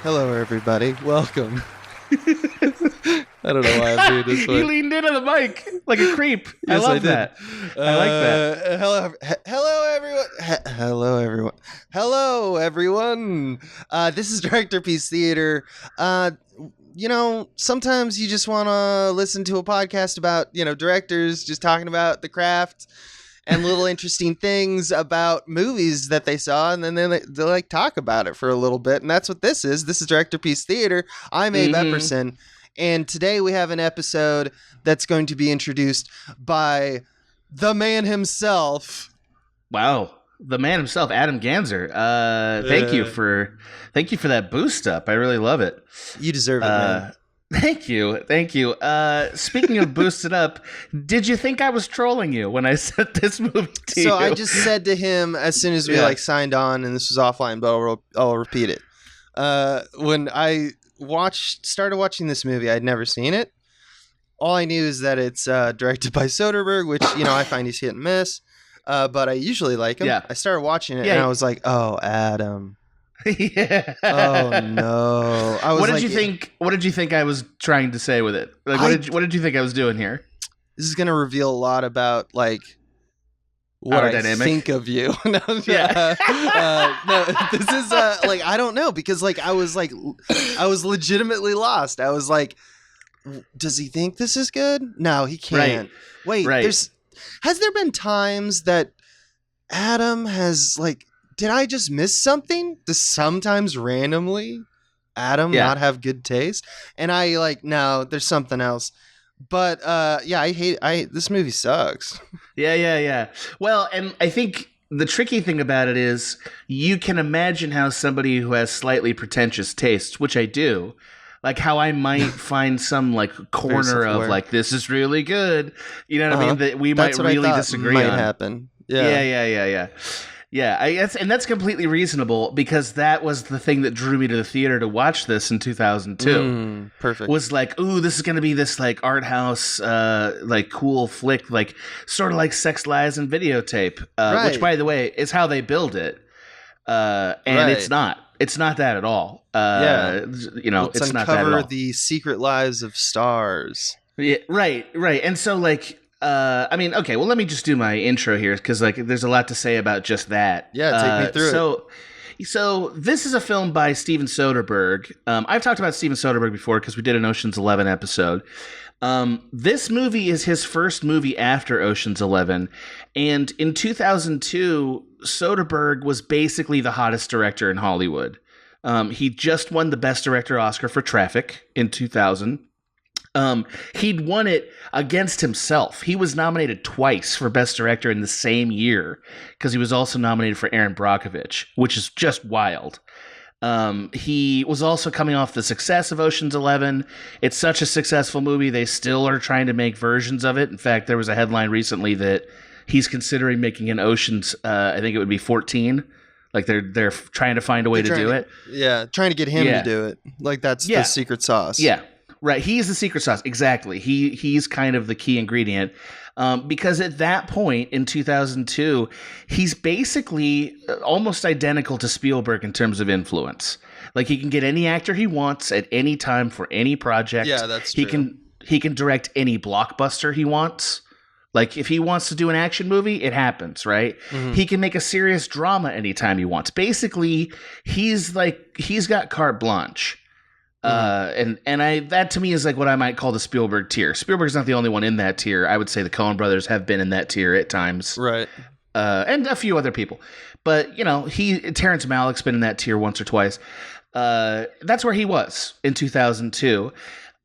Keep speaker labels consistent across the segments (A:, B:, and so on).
A: Hello, everybody. Welcome. I don't know why I'm doing this one.
B: He leaned into the mic like a creep. I love that. I like that.
A: Hello, everyone. Hello, everyone. This is Directorpiece Theater. Sometimes you just want to listen to a podcast about, directors just talking about the craft and little interesting things about movies that they saw, and then they talk about it for a little bit, and that's what this is. This is Directorpiece Theater. I'm Abe Epperson, and today we have an episode that's going to be introduced by the man himself.
B: Wow, the man himself, Adam Ganzer. Thank you for that boost up. I really love it.
A: You deserve it, man.
B: Thank you. Speaking of boosted up, did you think I was trolling you when I said this movie to you?
A: So I just said to him as soon as we signed on, and this was offline, but I'll repeat it. When I started watching this movie, I'd never seen it. All I knew is that it's directed by Soderbergh, which I find he's hit and miss. But I usually like him.
B: Yeah.
A: I started watching it, and I was like, "Oh, Adam."
B: Yeah.
A: Oh no.
B: What did you think? What did you think I was trying to say with it? Like, what did you think I was doing here?
A: This is going to reveal a lot about what
B: Our
A: I
B: dynamic?
A: think of you. No,
B: Yeah.
A: no, this is I don't know, because I was legitimately lost. I was like, does he think this is good? No, he can't.
B: Right.
A: Wait,
B: Right.
A: Has there been times that Adam has did I just miss something? Does sometimes randomly Adam not have good taste? And I no, there's something else. But this movie sucks.
B: Yeah. Well, and I think the tricky thing about it is you can imagine how somebody who has slightly pretentious tastes, which I do, like how I might find some corner of this is really good. You know what I mean? That we might really disagree on.
A: Might happen. Yeah.
B: Yeah, and that's completely reasonable, because that was the thing that drew me to the theater to watch this in 2002.
A: Perfect.
B: Was ooh, this is going to be this art house, cool flick, sort of like Sex, Lies, and Videotape, which, by the way, is how they build it. And it's not. It's not that at all.
A: Let's
B: it's not that at
A: uncover
B: all.
A: the secret lives of stars.
B: Yeah, right. And so, okay, well, let me just do my intro here, because there's a lot to say about just that.
A: Yeah, take me through it.
B: So this is a film by Steven Soderbergh. I've talked about Steven Soderbergh before because we did an Ocean's 11 episode. This movie is his first movie after Ocean's 11, and in 2002, Soderbergh was basically the hottest director in Hollywood. He just won the Best Director Oscar for Traffic in 2000. He'd won it against himself. He was nominated twice for Best Director in the same year, because he was also nominated for Aaron Brockovich, which is just wild. He was also coming off the success of Ocean's 11. It's such a successful movie, they still are trying to make versions of it. In fact, there was a headline recently that he's considering making an Ocean's, I think it would be 14. They're trying to find a way to do it.
A: Yeah, trying to get him to do it. That's the secret sauce.
B: Yeah. Right, he's the secret sauce. Exactly. He's kind of the key ingredient, because at that point in 2002, he's basically almost identical to Spielberg in terms of influence. He can get any actor he wants at any time for any project.
A: Yeah, that's true.
B: He can direct any blockbuster he wants. If he wants to do an action movie, it happens, right? Mm-hmm. He can make a serious drama anytime he wants. Basically, he's got carte blanche. And that to me is what I might call the Spielberg tier. Spielberg's not the only one in that tier. I would say the Coen brothers have been in that tier at times.
A: Right.
B: And a few other people. But, Terrence Malick's been in that tier once or twice. That's where he was in 2002.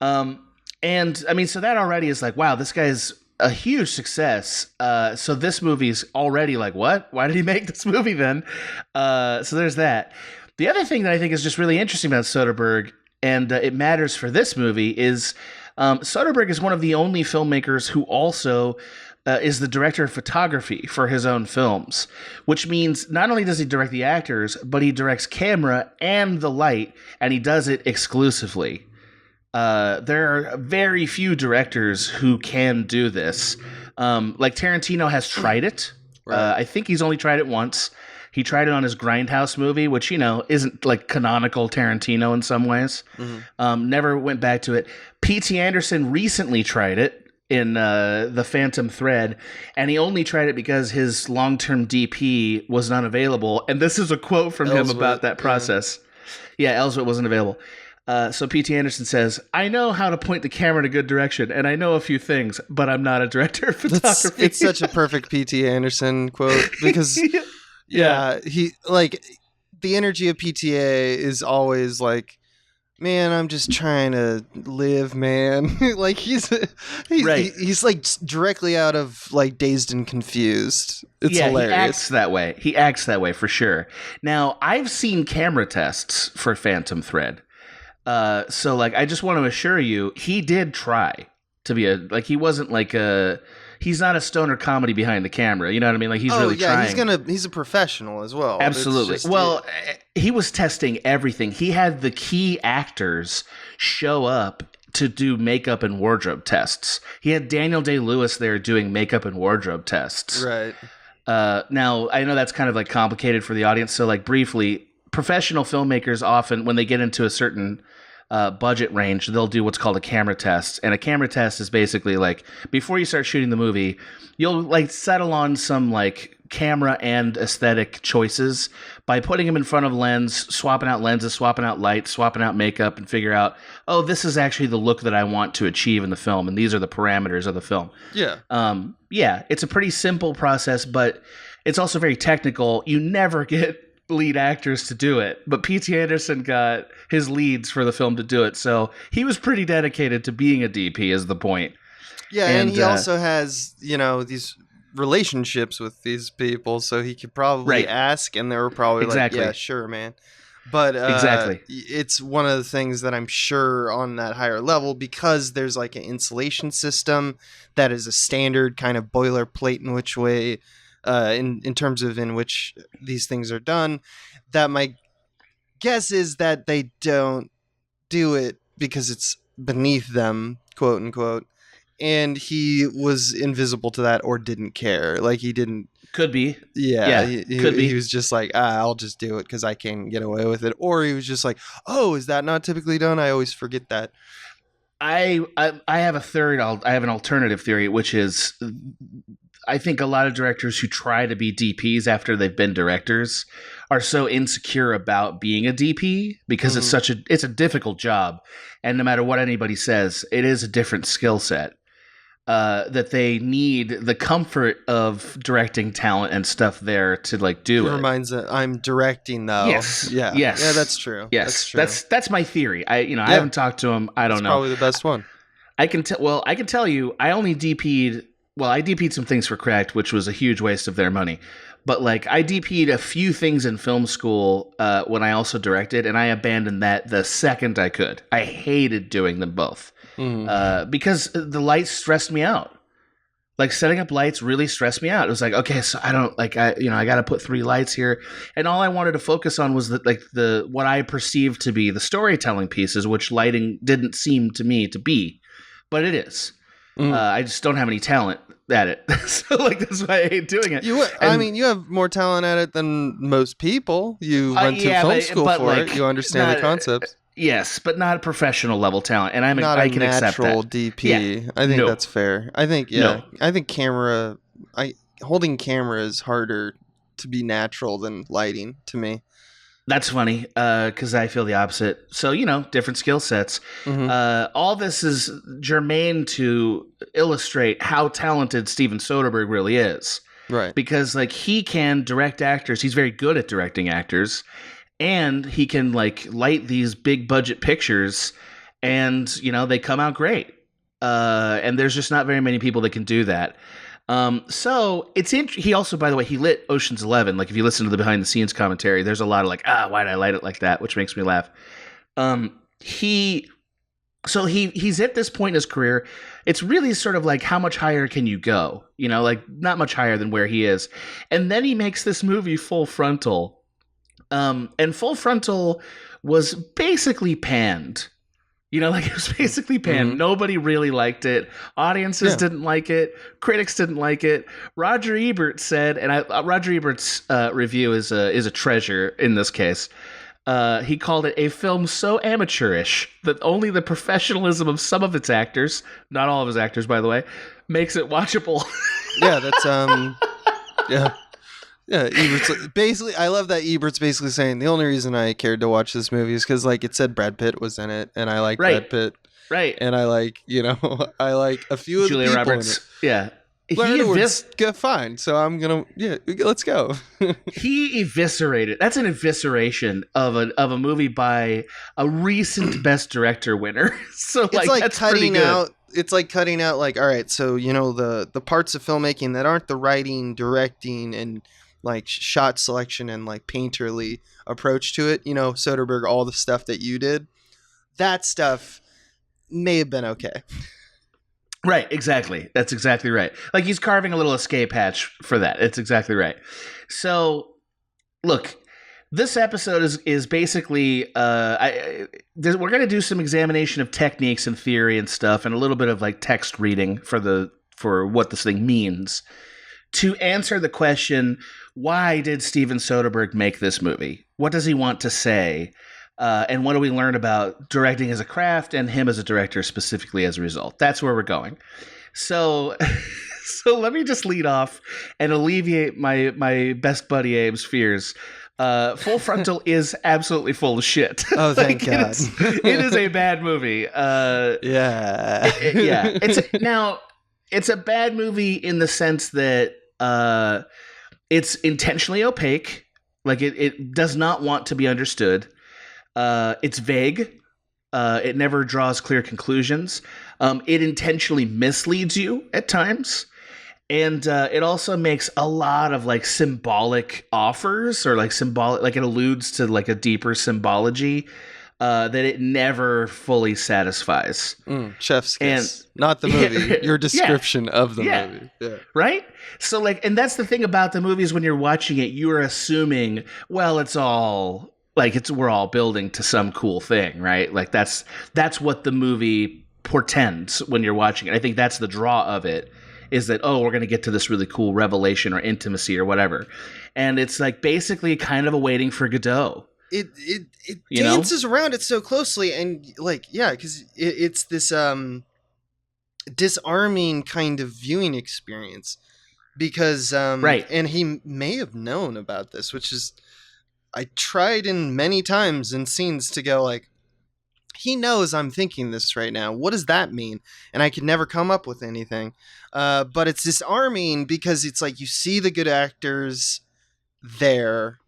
B: And I mean, so that already is wow, this guy's a huge success. So this movie's already what? Why did he make this movie then? So there's that. The other thing that I think is just really interesting about Soderbergh, and it matters for this movie, is Soderbergh is one of the only filmmakers who also is the director of photography for his own films, which means not only does he direct the actors, but he directs camera and the light, and he does it exclusively. There are very few directors who can do this. Tarantino has tried it. Right. I think he's only tried it once. He tried it on his Grindhouse movie, which, isn't like canonical Tarantino in some ways. Never went back to it. P.T. Anderson recently tried it in The Phantom Thread, and he only tried it because his long-term DP was not available. And this is a quote from him about that process. Yeah, Ellsworth wasn't available. So P.T. Anderson says, "I know how to point the camera in a good direction, and I know a few things, but I'm not a director of photography."
A: It's such a perfect P.T. Anderson quote because, he like the energy of PTA is always like, man, I'm just trying to live, man. Like he's like directly out of like Dazed and Confused. It's hilarious.
B: He acts that way for sure. Now, I've seen camera tests for Phantom Thread. So like I just want to assure you, he did try to be he wasn't like he's not a stoner comedy behind the camera. You know what I mean? Like he's really trying.
A: He's a professional as well.
B: Absolutely. He was testing everything. He had the key actors show up to do makeup and wardrobe tests. He had Daniel Day-Lewis there doing makeup and wardrobe tests.
A: Right.
B: Now I know that's kind of like complicated for the audience. So like briefly, professional filmmakers often, when they get into a certain budget range, they'll do what's called a camera test. And a camera test is basically like, before you start shooting the movie, you'll like settle on some like camera and aesthetic choices by putting them in front of lens, swapping out lenses, swapping out lights, swapping out makeup, and figure out, oh, this is actually the look that I want to achieve in the film, and these are the parameters of the film.
A: Yeah.
B: It's a pretty simple process, but it's also very technical. You never get lead actors to do it, but P.T. Anderson got his leads for the film to do it, so he was pretty dedicated to being a DP is the point.
A: Yeah, and he also has, these relationships with these people, so he could probably ask, and they were probably like, yeah, sure, man. But it's one of the things that I'm sure on that higher level, because there's like an insulation system that is a standard kind of boilerplate in which way in terms of in which these things are done, that my guess is that they don't do it because it's beneath them, quote unquote, and he was invisible to that or didn't care. Like he didn't.
B: Could be.
A: Yeah, he was just like, I'll just do it because I can get away with it. Or he was just like, oh, is that not typically done? I always forget that.
B: I have I have an alternative theory, which is, I think a lot of directors who try to be DPs after they've been directors are so insecure about being a DP because it's a difficult job, and no matter what anybody says, it is a different skill set. That they need the comfort of directing talent and stuff there to like do it.
A: Reminds that I'm directing though.
B: Yes.
A: Yeah.
B: Yes.
A: Yeah, that's true.
B: Yes. That's my theory. I haven't talked to him. I don't know.
A: Probably the best one.
B: I can tell you, I only DP'd. Well, I DP'd some things for Cracked, which was a huge waste of their money. But like I DP'd a few things in film school when I also directed, and I abandoned that the second I could. I hated doing them both because the lights stressed me out. Like setting up lights really stressed me out. It was like, okay, so I don't like I got to put 3 lights here, and all I wanted to focus on was what I perceived to be the storytelling pieces, which lighting didn't seem to me to be, but it is. I just don't have any talent at it. So like that's why I hate doing it.
A: You have more talent at it than most people. You went to film school for it. You understand the concepts.
B: Yes, but not a professional level talent. And I can accept that.
A: Natural DP. Yeah. I think that's fair. I think I think holding camera is harder to be natural than lighting to me.
B: That's funny, because I feel the opposite. So, different skill sets. All this is germane to illustrate how talented Steven Soderbergh really is.
A: Right.
B: Because, he can direct actors. He's very good at directing actors. And he can, light these big-budget pictures, and, they come out great. And there's just not very many people that can do that. So it's he also, by the way, he lit Ocean's 11. Like if you listen to the behind the scenes commentary, there's a lot of why did I light it like that? Which makes me laugh. He's at this point in his career. It's really sort of like, how much higher can you go? Not much higher than where he is. And then he makes this movie Full Frontal. And Full Frontal was basically panned. You know, like it was basically panned. Nobody really liked it. Audiences didn't like it. Critics didn't like it. Roger Ebert said, and Roger Ebert's review is a treasure in this case. He called it a film so amateurish that only the professionalism of some of its actors, not all of his actors, by the way, makes it watchable.
A: Yeah, that's yeah. Yeah, Ebert's basically. I love that Ebert's basically saying the only reason I cared to watch this movie is because, like, it said Brad Pitt was in it, and I like Brad Pitt,
B: right?
A: And I like, I like a few of
B: Julia
A: the people
B: Roberts,
A: in it.
B: yeah.
A: Fine, so I'm gonna, let's go.
B: He eviscerated. That's an evisceration of a movie by a recent Best Director winner. So
A: it's like
B: that's
A: cutting
B: pretty good.
A: out. It's like cutting out, like, all right, so the parts of filmmaking that aren't the writing, directing, and like shot selection and like painterly approach to it. Soderbergh, all the stuff that you did, that stuff may have been okay.
B: Right, exactly. That's exactly right. Like he's carving a little escape hatch for that. It's exactly right. So, look, this episode is basically we're going to do some examination of techniques and theory and stuff, and a little bit of like text reading for what this thing means to answer the question: why did Steven Soderbergh make this movie? What does he want to say? And what do we learn about directing as a craft and him as a director specifically as a result? That's where we're going. So let me just lead off and alleviate my best buddy Abe's fears. Full Frontal is absolutely full of shit.
A: Oh, thank God.
B: It is a bad movie.
A: Yeah.
B: It's a bad movie in the sense that it's intentionally opaque. Like it does not want to be understood. It's vague. It never draws clear conclusions. It intentionally misleads you at times. And it also makes a lot of like symbolic offers, or like symbolic, like it alludes to like a deeper symbology that it never fully satisfies.
A: Chef's kiss. Not the movie. Your description of the movie. Yeah.
B: Right? So like, and that's the thing about the movies when you're watching it, you're assuming, well, it's all like we're all building to some cool thing, right? Like that's what the movie portends when you're watching it. I think that's the draw of it, is that, oh, we're going to get to this really cool revelation or intimacy or whatever. And it's like basically kind of a Waiting for Godot.
A: It dances around it so closely, and like, yeah, because it's this disarming kind of viewing experience, because
B: right.
A: And he may have known about this, which is, I tried in many times in scenes to go like, he knows I'm thinking this right now. What does that mean? And I could never come up with anything. But it's disarming because it's like you see the good actors there.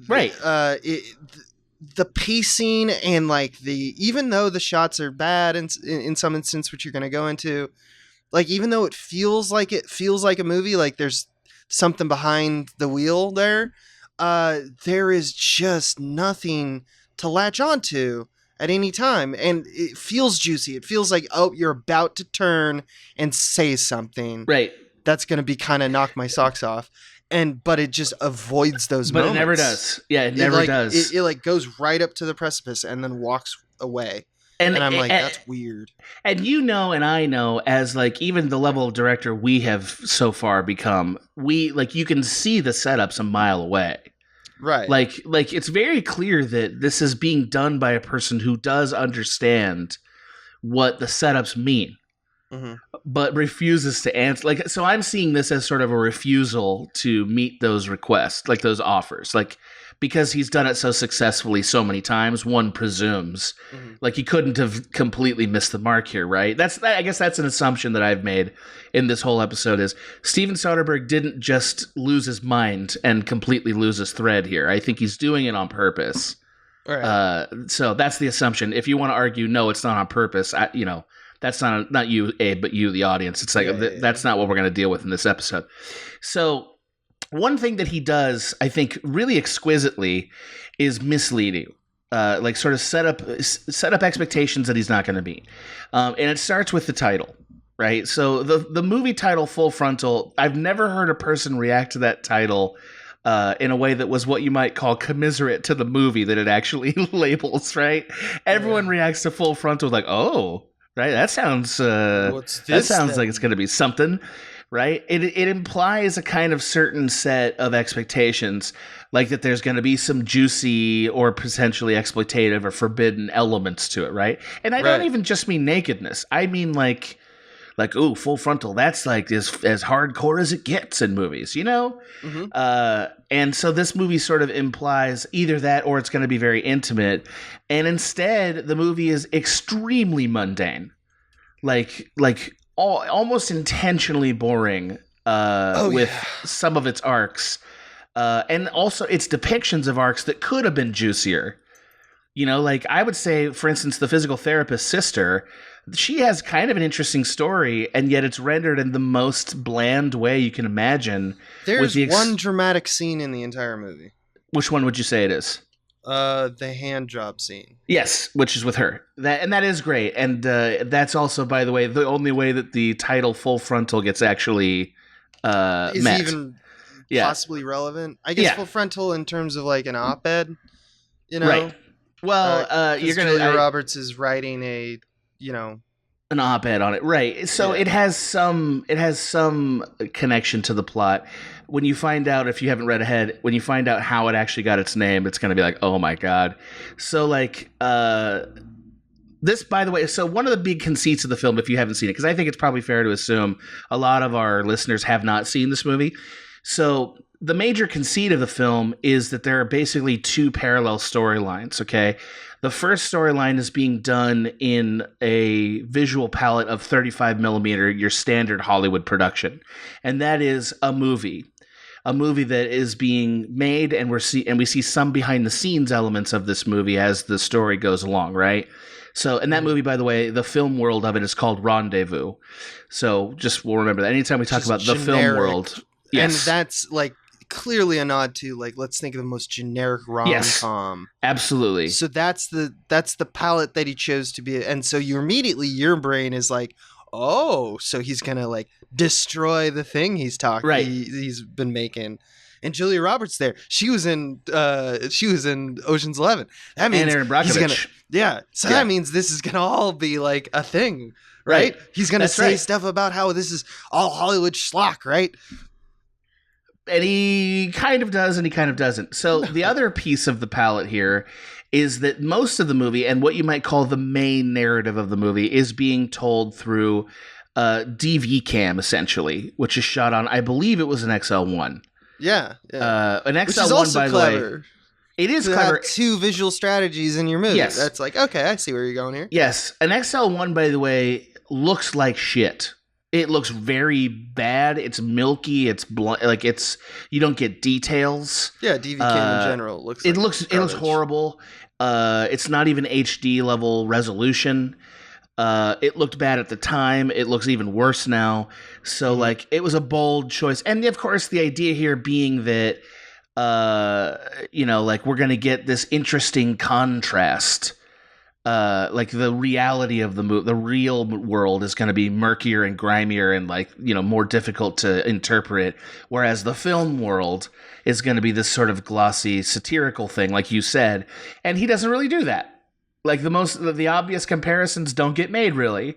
B: Right.
A: The pacing and like even though the shots are bad in some instance, which you're going to go into, like, even though it feels like a movie, like there's something behind the wheel there, there is just nothing to latch onto at any time, and it feels juicy. It feels like, oh, you're about to turn and say something,
B: right?
A: That's going to be kind of knock my socks off, but it just avoids those moments.
B: But it never does. Yeah, it never does.
A: It like goes right up to the precipice and then walks away. And I'm like, that's weird. And
B: and I know, as like even the level of director we have so far become, you can see the setups a mile away.
A: Right.
B: Like it's very clear that this is being done by a person who does understand what the setups mean, but refuses to answer. Like, so I'm seeing this as sort of a refusal to meet those requests, like those offers, like, because he's done it so successfully so many times, one presumes like he couldn't have completely missed the mark here, right? I guess that's an assumption that I've made in this whole episode, is Steven Soderbergh didn't just lose his mind and completely lose his thread here. I think he's doing it on purpose. Right. So that's the assumption. If you want to argue, no, it's not on purpose, that's not you, Abe, but you, the audience. It's like, that's not what we're going to deal with in this episode. So one thing that he does, I think, really exquisitely is misleading. Like sort of set up expectations that he's not going to meet. And it starts with the title, right? So the movie title, Full Frontal, I've never heard a person react to that title in a way that was what you might call commiserate to the movie that it actually labels, right? Everyone reacts to Full Frontal like, oh, right, that sounds
A: What's this,
B: that sounds
A: then?
B: like it's going to be something, right? It implies a kind of certain set of expectations, like that there's going to be some juicy or potentially exploitative or forbidden elements to it, right? And I don't even just mean nakedness. I mean like, ooh, Full Frontal, that's like as hardcore as it gets in movies, you know?
A: Mm-hmm.
B: And so this movie sort of implies either that or it's going to be very intimate. And instead, the movie is extremely mundane. Like almost intentionally boring with some of its arcs. And also its depictions of arcs that could have been juicier. You know, like I would say, for instance, the physical therapist's sister, she has kind of an interesting story, and yet it's rendered in the most bland way you can imagine.
A: There's one dramatic scene in the entire movie.
B: Which one would you say it is?
A: The hand job scene.
B: Yes, which is with her. That is great. And that's also, by the way, the only way that the title Full Frontal gets actually
A: is
B: met.
A: Even possibly relevant. I guess Full Frontal in terms of like an op-ed, you know?
B: Right. Well, you're going to...
A: Julia Roberts is writing
B: an op-ed on it, right? So it has some connection to the plot. When you find out, if you haven't read ahead, when you find out how it actually got its name, it's going to be like, oh my god. So like this, by the way, so one of the big conceits of the film, if you haven't seen it, because I think it's probably fair to assume a lot of our listeners have not seen this movie. So the major conceit of the film is that there are basically two parallel storylines, okay? The first storyline is being done in a visual palette of 35 millimeter, your standard Hollywood production. And that is a movie that is being made, and we see some behind the scenes elements of this movie as the story goes along, right? So, and that movie, by the way, the film world of it is called Rendezvous. So just we'll remember that anytime we talk about the film world. Yes.
A: And that's like clearly a nod to like, let's think of the most generic rom-com.
B: Yes, absolutely.
A: So that's the palette that he chose to be, and so your brain is like, oh, so he's gonna like destroy the thing he's he's been making. And Julia Roberts there, she was in Ocean's 11. That means
B: and Aaron Brockovich.
A: That means this is gonna all be like a thing, right? He's gonna say stuff about how this is all Hollywood schlock, right?
B: And he kind of does and he kind of doesn't. So the other piece of the palette here is that most of the movie, and what you might call the main narrative of the movie, is being told through DV cam, essentially, which is shot on, I believe it was an XL1.
A: Yeah.
B: An XL1,
A: which is also
B: by
A: clever.
B: the way. It is
A: to
B: clever.
A: Have two visual strategies in your movie.
B: Yes.
A: That's like, okay, I see where you're going here.
B: Yes. An XL1, by the way, looks like shit. It looks very bad. It's milky. It's blunt. Like you don't get details.
A: Yeah, DV cam in general looks.
B: It looks horrible. It's not even HD level resolution. It looked bad at the time. It looks even worse now. So like it was a bold choice, and of course the idea here being that like we're gonna get this interesting contrast. Like the reality of the real world is going to be murkier and grimier and like, more difficult to interpret. Whereas the film world is going to be this sort of glossy satirical thing, like you said. And he doesn't really do that. Like the obvious comparisons don't get made really.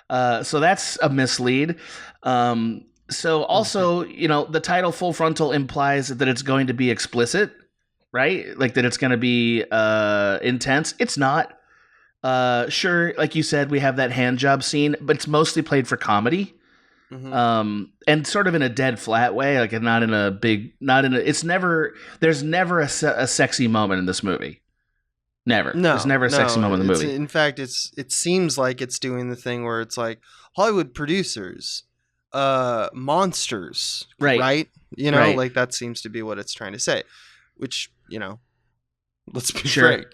B: So that's a mislead. So also, the title Full Frontal implies that it's going to be explicit, right? Like that it's going to be intense. It's not. Sure, like you said, we have that hand job scene, but it's mostly played for comedy. Mm-hmm. And sort of in a dead flat way, like there's never a sexy moment in this movie. Never. No, there's never a sexy moment in the movie.
A: In fact, it seems like it's doing the thing where it's like Hollywood producers, monsters, right? Like that seems to be what it's trying to say, which, let's be frank.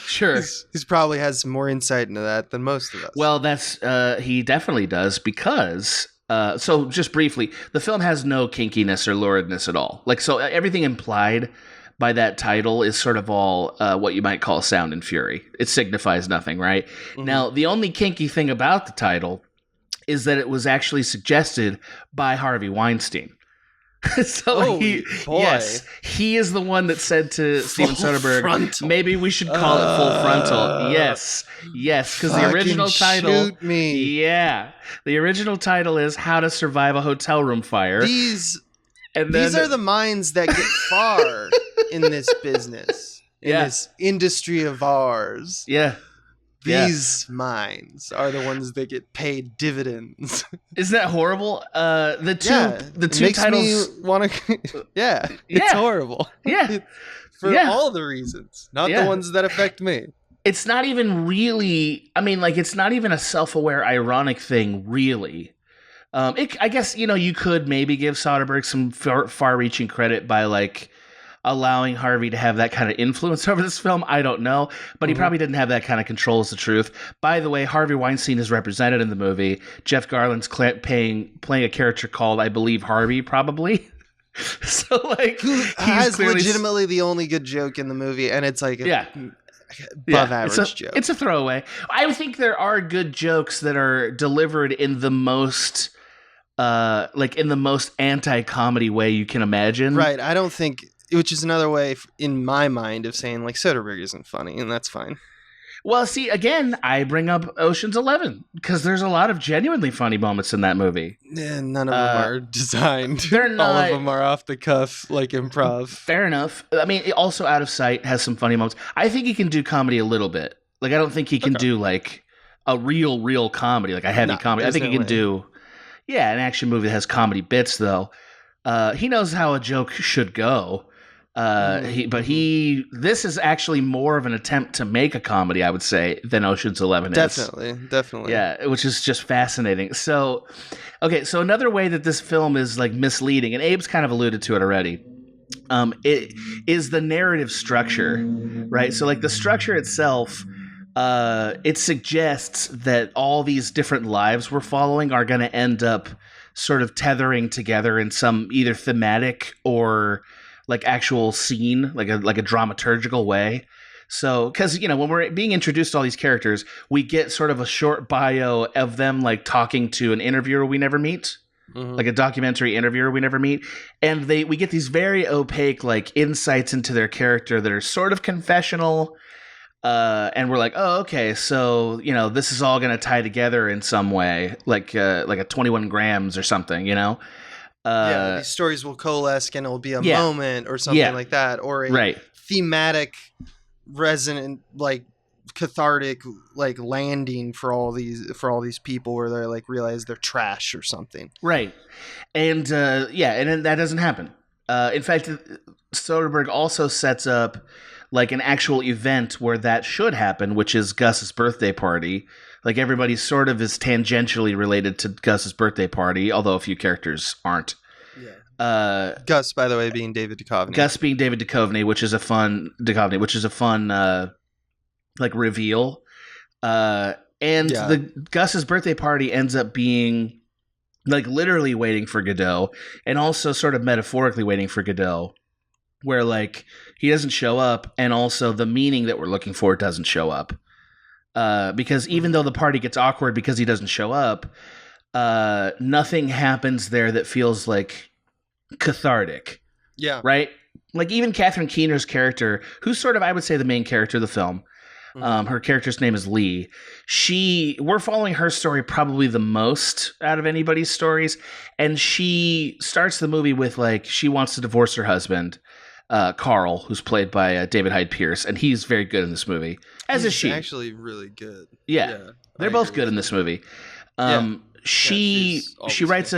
B: Sure.
A: He probably has more insight into that than most of us.
B: Well, that's he definitely does because so just briefly, the film has no kinkiness or luridness at all. Like so everything implied by that title is sort of all what you might call sound and fury. It signifies nothing, right? Mm-hmm. Now, the only kinky thing about the title is that it was actually suggested by Harvey Weinstein. So yes, he is the one that said to Steven Soderbergh,
A: Frontal.
B: maybe we should call it Full Frontal. Yes, because the original title,
A: shoot me.
B: yeah, the original title is How to Survive a Hotel Room Fire.
A: These are the minds that get far in this business, in this industry of ours.
B: Yeah.
A: These minds are the ones that get paid dividends.
B: Isn't that horrible? The two titles
A: want to. It's horrible.
B: Yeah,
A: for all the reasons, not the ones that affect me.
B: It's not even really. I mean, like, it's not even a self-aware, ironic thing, really. I guess you could maybe give Soderbergh some far-reaching credit by like allowing Harvey to have that kind of influence over this film. I don't know, but he probably didn't have that kind of control, is the truth. By the way, Harvey Weinstein is represented in the movie. Jeff Garland's playing a character called, I believe, Harvey, probably. So like,
A: who has legitimately the only good joke in the movie, and it's like above average joke.
B: It's a throwaway. I think there are good jokes that are delivered in the most anti-comedy way you can imagine.
A: Right. I don't think. Which is another way, in my mind, of saying, like, Soderbergh isn't funny, and that's fine.
B: Well, see, again, I bring up Ocean's 11, because there's a lot of genuinely funny moments in that movie.
A: Yeah, none of them are designed.
B: They're not.
A: All of them are off the cuff, like improv.
B: Fair enough. I mean, also Out of Sight has some funny moments. I think he can do comedy a little bit. Like, I don't think he can do, like, a real comedy, like a heavy comedy. I think he can do, an action movie that has comedy bits, though. He knows how a joke should go. This is actually more of an attempt to make a comedy, I would say, than Ocean's 11 is.
A: Definitely.
B: Yeah, which is just fascinating. So, so another way that this film is like misleading, and Abe's kind of alluded to it already, it is the narrative structure, right? So like the structure itself, it suggests that all these different lives we're following are going to end up sort of tethering together in some either thematic or like actual scene, like a dramaturgical way. So, because, when we're being introduced to all these characters, we get sort of a short bio of them, like talking to an interviewer we never meet, like a documentary interviewer we never meet. And we get these very opaque, like, insights into their character that are sort of confessional. And we're like, oh, okay, so, this is all going to tie together in some way, like a 21 grams or something,
A: these stories will coalesce and it'll be a moment or something like that, or a thematic, resonant, like cathartic, like landing for all these people where they like realize they're trash or something.
B: Right, and and that doesn't happen. In fact, Soderbergh also sets up like an actual event where that should happen, which is Gus's birthday party. Like everybody sort of is tangentially related to Gus's birthday party, although a few characters aren't.
A: Yeah. Gus, by the way, being David Duchovny.
B: Gus being David Duchovny, which is a fun like reveal. The Gus's birthday party ends up being like literally waiting for Godot, and also sort of metaphorically waiting for Godot, where like he doesn't show up, and also the meaning that we're looking for doesn't show up. Because even though the party gets awkward because he doesn't show up, nothing happens there that feels like cathartic.
A: Yeah.
B: Right? Like even Catherine Keener's character, who's sort of, I would say, the main character of the film. Her character's name is Lee. We're following her story probably the most out of anybody's stories. And she starts the movie with like, she wants to divorce her husband, Carl, who's played by David Hyde Pierce. And he's very good in this movie. As is she.
A: Actually really good.
B: Yeah. They're both good in this movie. She writes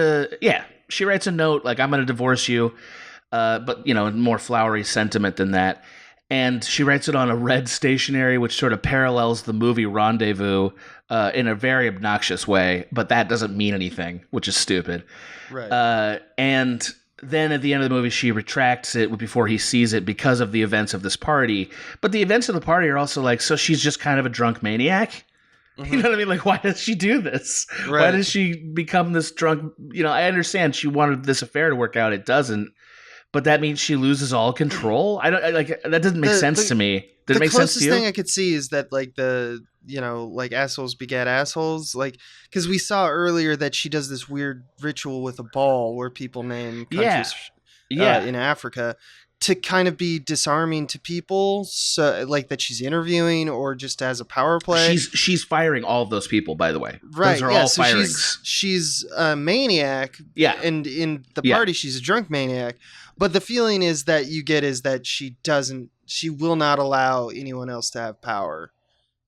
B: she writes a note like, I'm going to divorce you. But more flowery sentiment than that. And she writes it on a red stationery, which sort of parallels the movie Rendezvous in a very obnoxious way. But that doesn't mean anything, which is stupid.
A: Right.
B: And then at the end of the movie, she retracts it before he sees it because of the events of this party. But the events of the party are also like, so she's just kind of a drunk maniac? You know what I mean? Like, why does she do this? Right. Why does she become this drunk? I understand she wanted this affair to work out. It doesn't. But that means she loses all control. That doesn't make sense to me. Did it make sense to you?
A: The closest thing I could see is that like like assholes beget assholes. Like, because we saw earlier that she does this weird ritual with a ball where people name countries in Africa, to kind of be disarming to people, so like that she's interviewing or just as a power play.
B: She's firing all of those people, by the way.
A: Right.
B: Those are all
A: so
B: firings.
A: She's a maniac.
B: Yeah.
A: And in the party, she's a drunk maniac. But the feeling is that you get is that she will not allow anyone else to have power.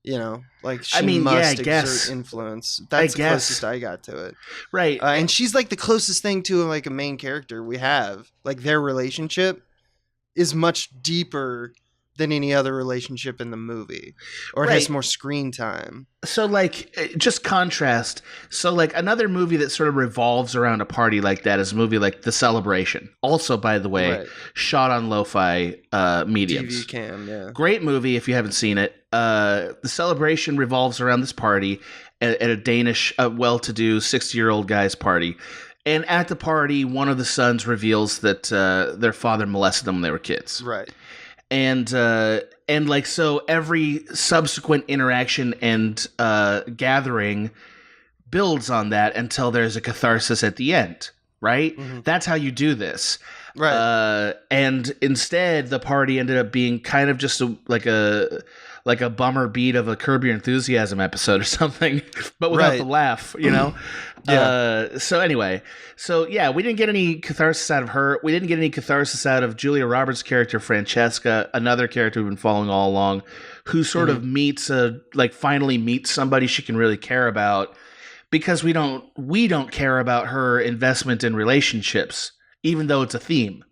A: You know, like she must exert influence. That's the closest I got to it.
B: Right.
A: And she's like the closest thing to like a main character we have. Like their relationship is much deeper than any other relationship in the movie, or it has more screen time.
B: So like, just contrast. So like another movie that sort of revolves around a party like that is a movie like The Celebration. Also, by the way, shot on lo-fi mediums.
A: TV cam, yeah.
B: Great movie if you haven't seen it. The Celebration revolves around this party at a Danish, well-to-do 60-year-old guy's party. And at the party, one of the sons reveals that their father molested them when they were kids.
A: Right.
B: And like, so every subsequent interaction and gathering builds on that until there's a catharsis at the end, right? Mm-hmm. That's how you do this.
A: Right.
B: And instead, the party ended up being kind of just like a bummer beat of a Curb Your Enthusiasm episode or something, but without the laugh, you know? So anyway, we didn't get any catharsis out of her. We didn't get any catharsis out of Julia Roberts' character, Francesca, another character we've been following all along, who sort of finally meets somebody she can really care about, because we don't care about her investment in relationships, even though it's a theme.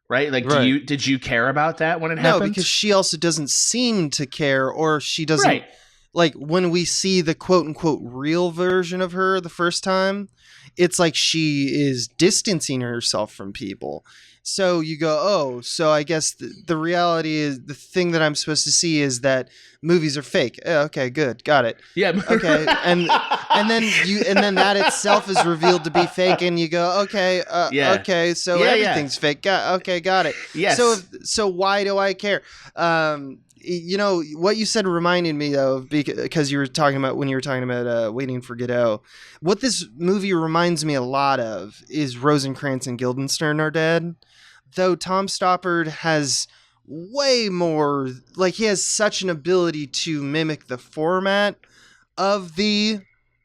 B: Right? Like, did you care about that when it happened?
A: No, because she also doesn't seem to care, or she doesn't, like, when we see the quote-unquote real version of her the first time, it's like she is distancing herself from people. So you go, oh, so I guess the reality is, the thing that I'm supposed to see is that movies are fake. Okay, good, got it.
B: Yeah.
A: Okay, and then that itself is revealed to be fake, and you go, okay, okay, so everything's fake. Got it.
B: Yes.
A: So why do I care? You know what you said reminded me though, because you were talking about Waiting for Godot. What this movie reminds me a lot of is Rosencrantz and Guildenstern Are Dead. Though Tom Stoppard has way more, like, he has such an ability to mimic the format of the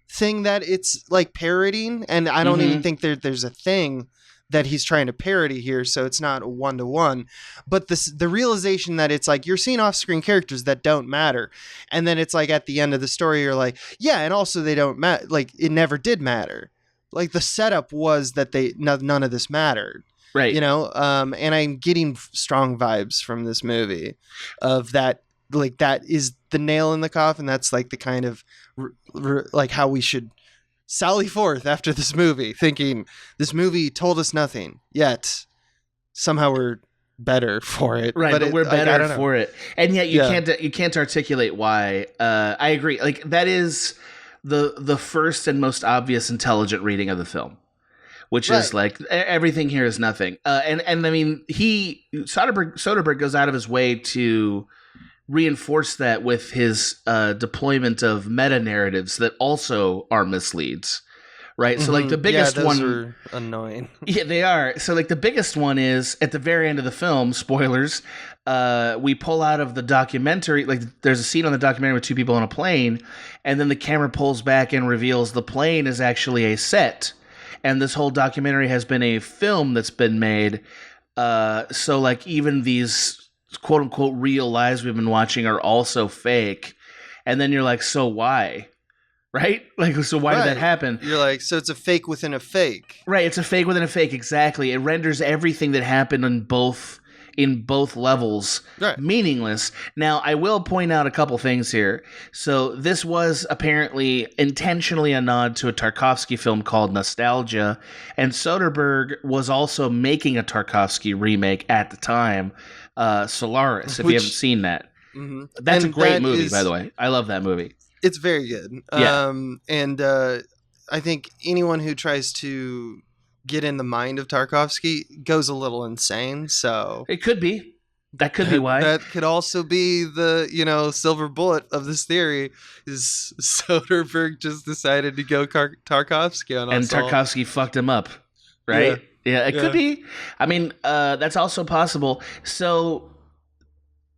A: thing that it's like parodying, and I don't even think there's a thing that he's trying to parody here, so it's not a one-to-one. But the realization that it's like you're seeing off-screen characters that don't matter, and then it's like at the end of the story you're like, yeah, and also they don't matter. Like, it never did matter. Like, the setup was that none of this mattered.
B: Right.
A: You know, and I'm getting strong vibes from this movie of that. Like, that is the nail in the coffin. That's like the kind of like how we should sally forth after this movie, thinking this movie told us nothing, yet somehow we're better for it.
B: Right, but we're better for it, and yet you can't articulate why. I agree. Like, that is the first and most obvious intelligent reading of the film, which is like everything here is nothing. And I mean, Soderbergh goes out of his way to reinforce that with his deployment of meta narratives that also are misleads, right? So like the biggest
A: those are annoying.
B: Yeah, they are. So like the biggest one is at the very end of the film, spoilers, we pull out of the documentary, like there's a scene on the documentary with two people on a plane, and then the camera pulls back and reveals the plane is actually a set. And this whole documentary has been a film that's been made. So like even these quote unquote real lives we've been watching are also fake. And then you're like, so why? Right? Like, so why did that happen?
A: You're like, so it's a fake within a fake.
B: Right. It's a fake within a fake. Exactly. It renders everything that happened in both levels meaningless. Now, I will point out a couple things here. So this was apparently intentionally a nod to a Tarkovsky film called Nostalgia, and Soderbergh was also making a Tarkovsky remake at the time, Solaris, if you haven't seen that. Mm-hmm. That's a great movie, by the way. I love that movie.
A: It's very good.
B: Yeah.
A: And I think anyone who tries to get in the mind of Tarkovsky goes a little insane. So
B: it could be. That could be why.
A: That could also be the, silver bullet of this theory is Soderbergh just decided to go Tarkovsky on us.
B: And Tarkovsky fucked him up, right? Yeah, it could be. I mean, that's also possible. So,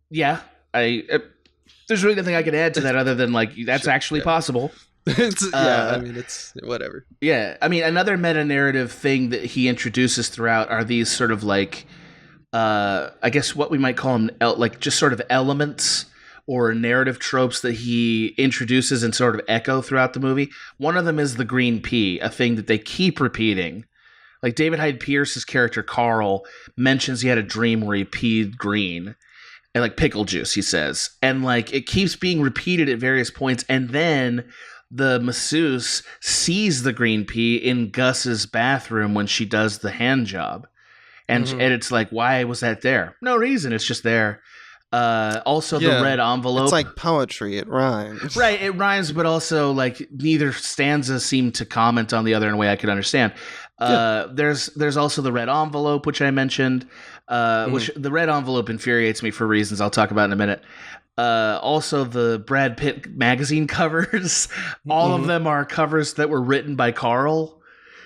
B: yeah, there's really nothing I can add to that other than like that's actually possible.
A: I mean, it's whatever.
B: Yeah, I mean, another meta narrative thing that he introduces throughout are these sort of like, I guess what we might call them, like just sort of elements or narrative tropes that he introduces and sort of echo throughout the movie. One of them is the green pea, a thing that they keep repeating. Like David Hyde Pierce's character Carl mentions he had a dream where he peed green. And like pickle juice, he says. And like it keeps being repeated at various points. And then the masseuse sees the green pea in Gus's bathroom when she does the hand job. And, and it's like, why was that there? No reason. It's just there. Also, the red envelope.
A: It's like poetry. It rhymes.
B: Right. It rhymes, but also like neither stanza seemed to comment on the other in a way I could understand. There's also the red envelope, which I mentioned, which the red envelope infuriates me for reasons I'll talk about in a minute. Also, the Brad Pitt magazine covers, all of them are covers that were written by Carl.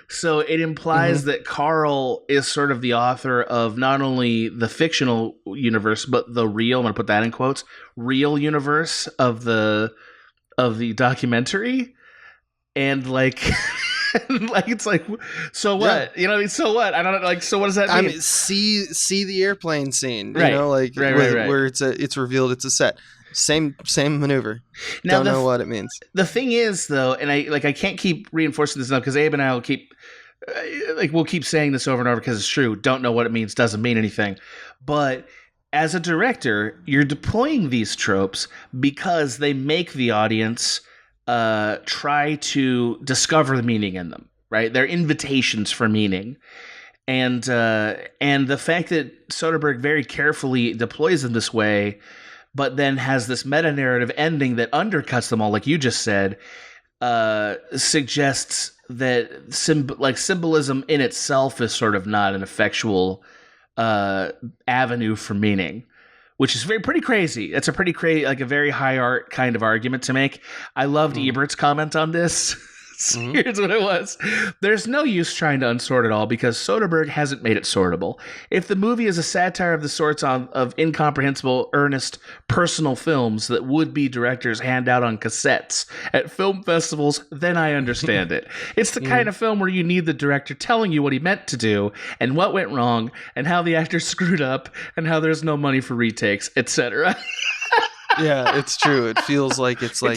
B: So it implies that Carl is sort of the author of not only the fictional universe, but the real, I'm going to put that in quotes, real universe of the documentary. And like... like it's like, so what? You know, so what? I don't know. Like, so what does that mean?
A: I mean, see the airplane scene.
B: Right.
A: You know, like
B: right.
A: where it's revealed it's a set. Same maneuver.
B: Now,
A: don't know what it means.
B: The thing is, though, and I can't keep reinforcing this enough because Abe and I will keep we'll keep saying this over and over because it's true. Don't know what it means. Doesn't mean anything. But as a director, you're deploying these tropes because they make the audience try to discover the meaning in them, right? They're invitations for meaning. And the fact that Soderbergh very carefully deploys them this way, but then has this meta-narrative ending that undercuts them all, like you just said, suggests that symbolism in itself is sort of not an effectual avenue for meaning. Which is pretty crazy. It's a pretty crazy, like a very high art kind of argument to make. I loved Ebert's comment on this. Here's what it was. There's no use trying to unsort it all because Soderbergh hasn't made it sortable. If the movie is a satire of the sorts of incomprehensible, earnest, personal films that would-be directors hand out on cassettes at film festivals, then I understand it. It's the kind of film where you need the director telling you what he meant to do and what went wrong and how the actor screwed up and how there's no money for retakes, etc.
A: Yeah, it's true. It feels like it's like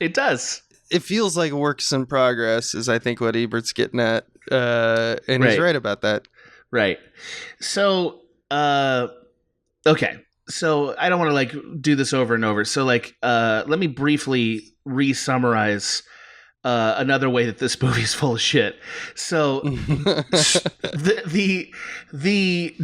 B: it does.
A: It feels like works in progress is I think what Ebert's getting at. And he's right about that.
B: Right. So, okay. So I don't want to like do this over and over. So like, let me briefly re-summarize another way that this movie is full of shit. So the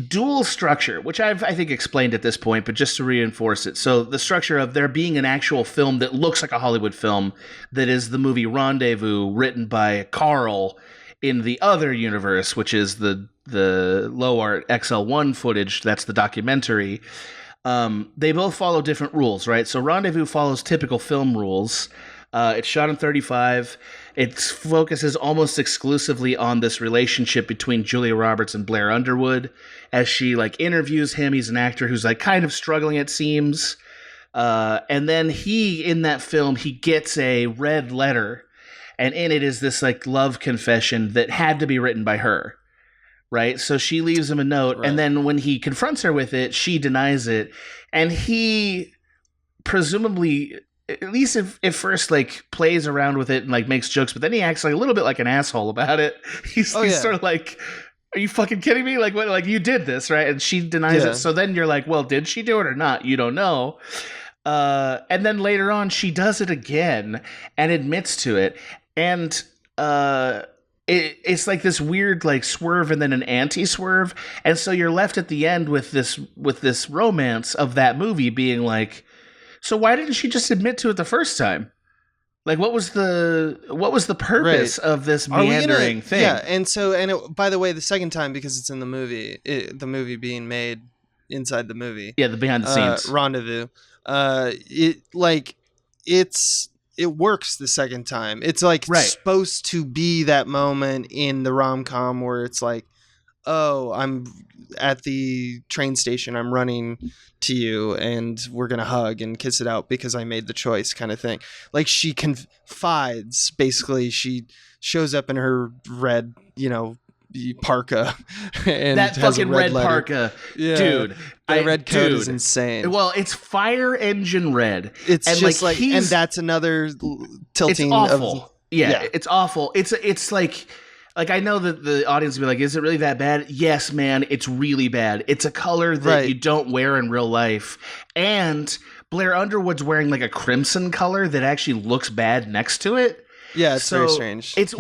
B: dual structure, which I think explained at this point, but just to reinforce it. So the structure of there being an actual film that looks like a Hollywood film that is the movie Rendezvous written by Carl in the other universe, which is the low art XL1 footage. That's the documentary. They both follow different rules, right? So Rendezvous follows typical film rules. It's shot in 35. It focuses almost exclusively on this relationship between Julia Roberts and Blair Underwood as she like interviews him. He's an actor who's like kind of struggling, it seems. And then in that film, he gets a red letter, and in it is this like love confession that had to be written by her. Right. So she leaves him a note. Right. And then when he confronts her with it, she denies it. And he presumably, at least if first like plays around with it and like makes jokes, but then he acts like a little bit like an asshole about it. He's sort of like, are you fucking kidding me? Like what? Like you did this, right? And she denies it. So then you're like, well, did she do it or not? You don't know. And then later on, she does it again and admits to it. And it's like this weird like swerve and then an anti-swerve. And so you're left at the end with this romance of that movie being like, so why didn't she just admit to it the first time? Like, what was the purpose of this meandering thing?
A: Yeah, and by the way, the second time, because it's in the movie, the movie being made inside the movie.
B: Yeah, the behind the scenes
A: Rendezvous. It works the second time. It's like supposed to be that moment in the rom-com where it's like, oh, I'm at the train station, I'm running to you, and we're gonna hug and kiss it out because I made the choice, kind of thing. Like, she confides, basically. She shows up in her red, parka, and
B: that
A: has
B: fucking
A: a red
B: parka, dude.
A: The red coat is insane.
B: Well, it's fire engine red.
A: It's and just like and that's another tilting.
B: It's awful.
A: Of,
B: yeah, it's awful. It's like I know that the audience will be like, is it really that bad? Yes, man, it's really bad. It's a color that you don't wear in real life. And Blair Underwood's wearing like a crimson color that actually looks bad next to it.
A: Yeah, it's very strange. It's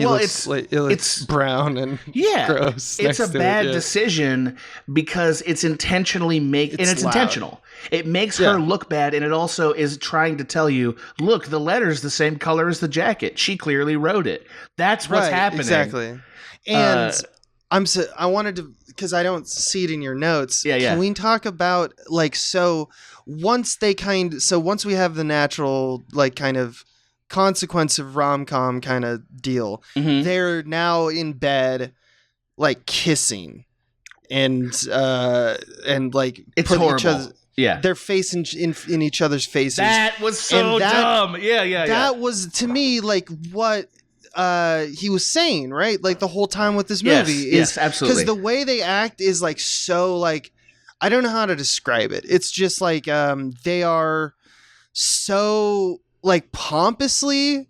A: brown and gross.
B: It's a bad decision because it's intentionally it's intentional. It makes her look bad, and it also is trying to tell you, look, the letter's the same color as the jacket. She clearly wrote it. That's what's happening.
A: Exactly. And I wanted to, because I don't see it in your notes. Can we talk about once we have the natural kind of consequence of rom-com kind of deal, they're now in bed kissing and
B: it's horrible.
A: Their face in each other's faces.
B: That was so dumb.
A: That was, to me, what he was saying, right? The whole time with this movie
B: yes, absolutely.
A: Because the way they act is so I don't know how to describe it. It's just they are so pompously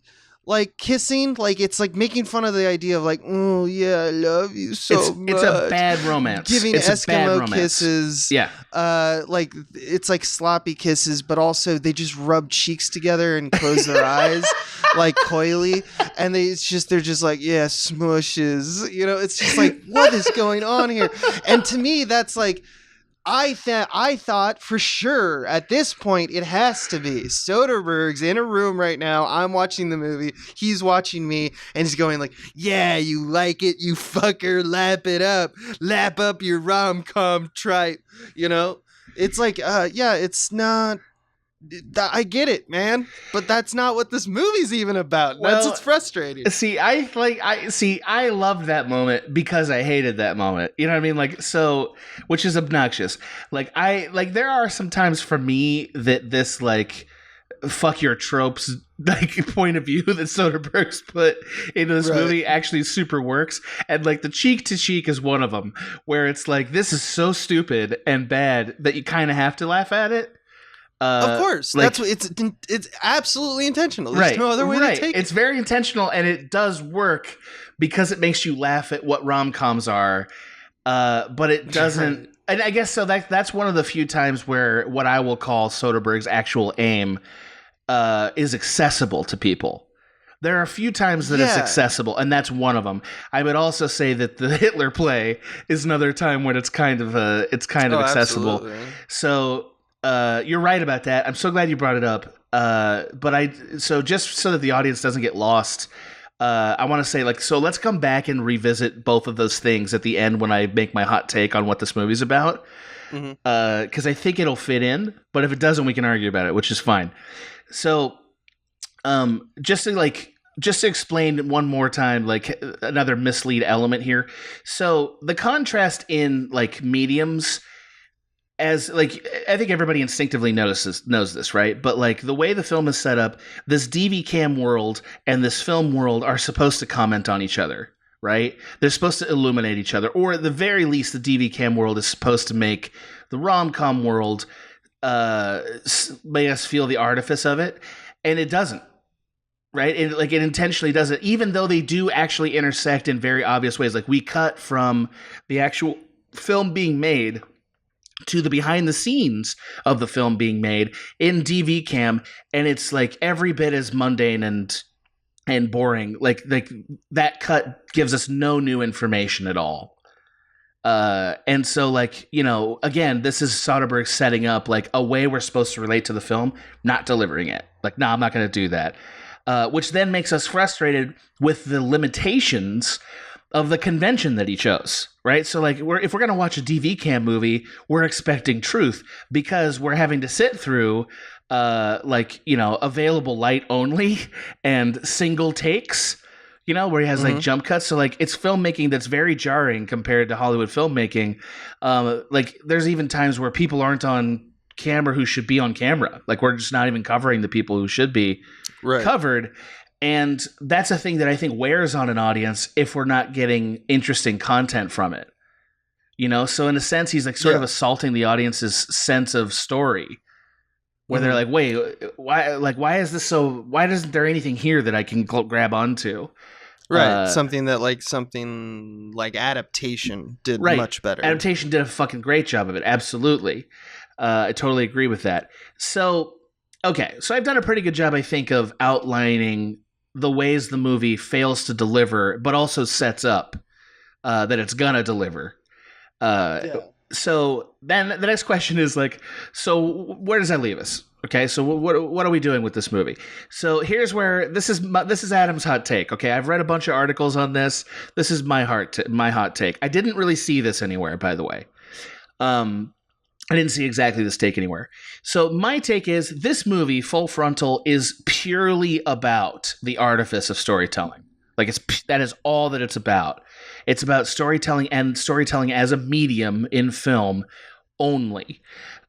A: kissing, it's making fun of the idea of oh yeah, I love you so much.
B: It's a bad romance.
A: Giving Eskimo kisses.
B: Yeah.
A: It's sloppy kisses, but also they just rub cheeks together and close their eyes coyly, and they're just yeah, smushes. It's just what is going on here? And to me, that's I thought for sure at this point it has to be Soderbergh's in a room right now. I'm watching the movie. He's watching me, and he's going yeah, you like it, you fucker, lap up your rom-com tripe. It's it's not. I get it, man, but that's not what this movie's even about. That's what's frustrating.
B: See, I loved that moment because I hated that moment. You know what I mean? Which is obnoxious. There are some times for me that this fuck your tropes point of view that Soderbergh's put into this movie actually super works, and the cheek to cheek is one of them, where it's this is so stupid and bad that you kind of have to laugh at it.
A: Of course, that's what it's absolutely intentional. There's no other way to take it.
B: It's very intentional, and it does work because it makes you laugh at what rom-coms are, but it doesn't. And I guess so. That's one of the few times where what I will call Soderbergh's actual aim is accessible to people. There are a few times that it's accessible, and that's one of them. I would also say that the Hitler play is another time when it's kind of accessible.
A: Absolutely.
B: So. You're right about that. I'm so glad you brought it up. So just so that the audience doesn't get lost, I want to say so let's come back and revisit both of those things at the end when I make my hot take on what this movie's about. Because I think it'll fit in, but if it doesn't, we can argue about it, which is fine. So, just to explain one more time, another mislead element here. So the contrast in mediums, as I think everybody instinctively knows this, right? But the way the film is set up, this DV cam world and this film world are supposed to comment on each other, right? They're supposed to illuminate each other, or at the very least, the DV cam world is supposed to make the rom-com world make us feel the artifice of it, and it doesn't. Right? It intentionally doesn't, even though they do actually intersect in very obvious ways. We cut from the actual film being made to the behind the scenes of the film being made in DV cam, and it's every bit as mundane and boring. That cut gives us no new information at all. And so again, this is Soderbergh setting up a way we're supposed to relate to the film, not delivering it. No, I'm not going to do that. Which then makes us frustrated with the limitations of the convention that he chose, right? So if we're going to watch a DV cam movie, we're expecting truth because we're having to sit through available light only and single takes, where he has like jump cuts. So like it's filmmaking that's very jarring compared to Hollywood filmmaking. Like there's even times where people aren't on camera who should be on camera. Like we're just not even covering the people who should be covered. And that's a thing that I think wears on an audience if we're not getting interesting content from it. So in a sense, he's like sort of assaulting the audience's sense of story. Where they're like, wait, why is this so? Why isn't there anything here that I can grab onto?
A: Right, something like Adaptation did much better.
B: Adaptation did a fucking great job of it. Absolutely, I totally agree with that. So, okay, so I've done a pretty good job, I think, of outlining the ways the movie fails to deliver, but also sets up that it's gonna deliver. So then the next question is like, so where does that leave us? Okay, so what are we doing with this movie? So here's where this is Adam's hot take. Okay, I've read a bunch of articles on this. This is my hot take. I didn't really see this anywhere, by the way. I didn't see exactly this take anywhere. So my take is this movie, Full Frontal, is purely about the artifice of storytelling. Like that is all that it's about. It's about storytelling and storytelling as a medium in film only.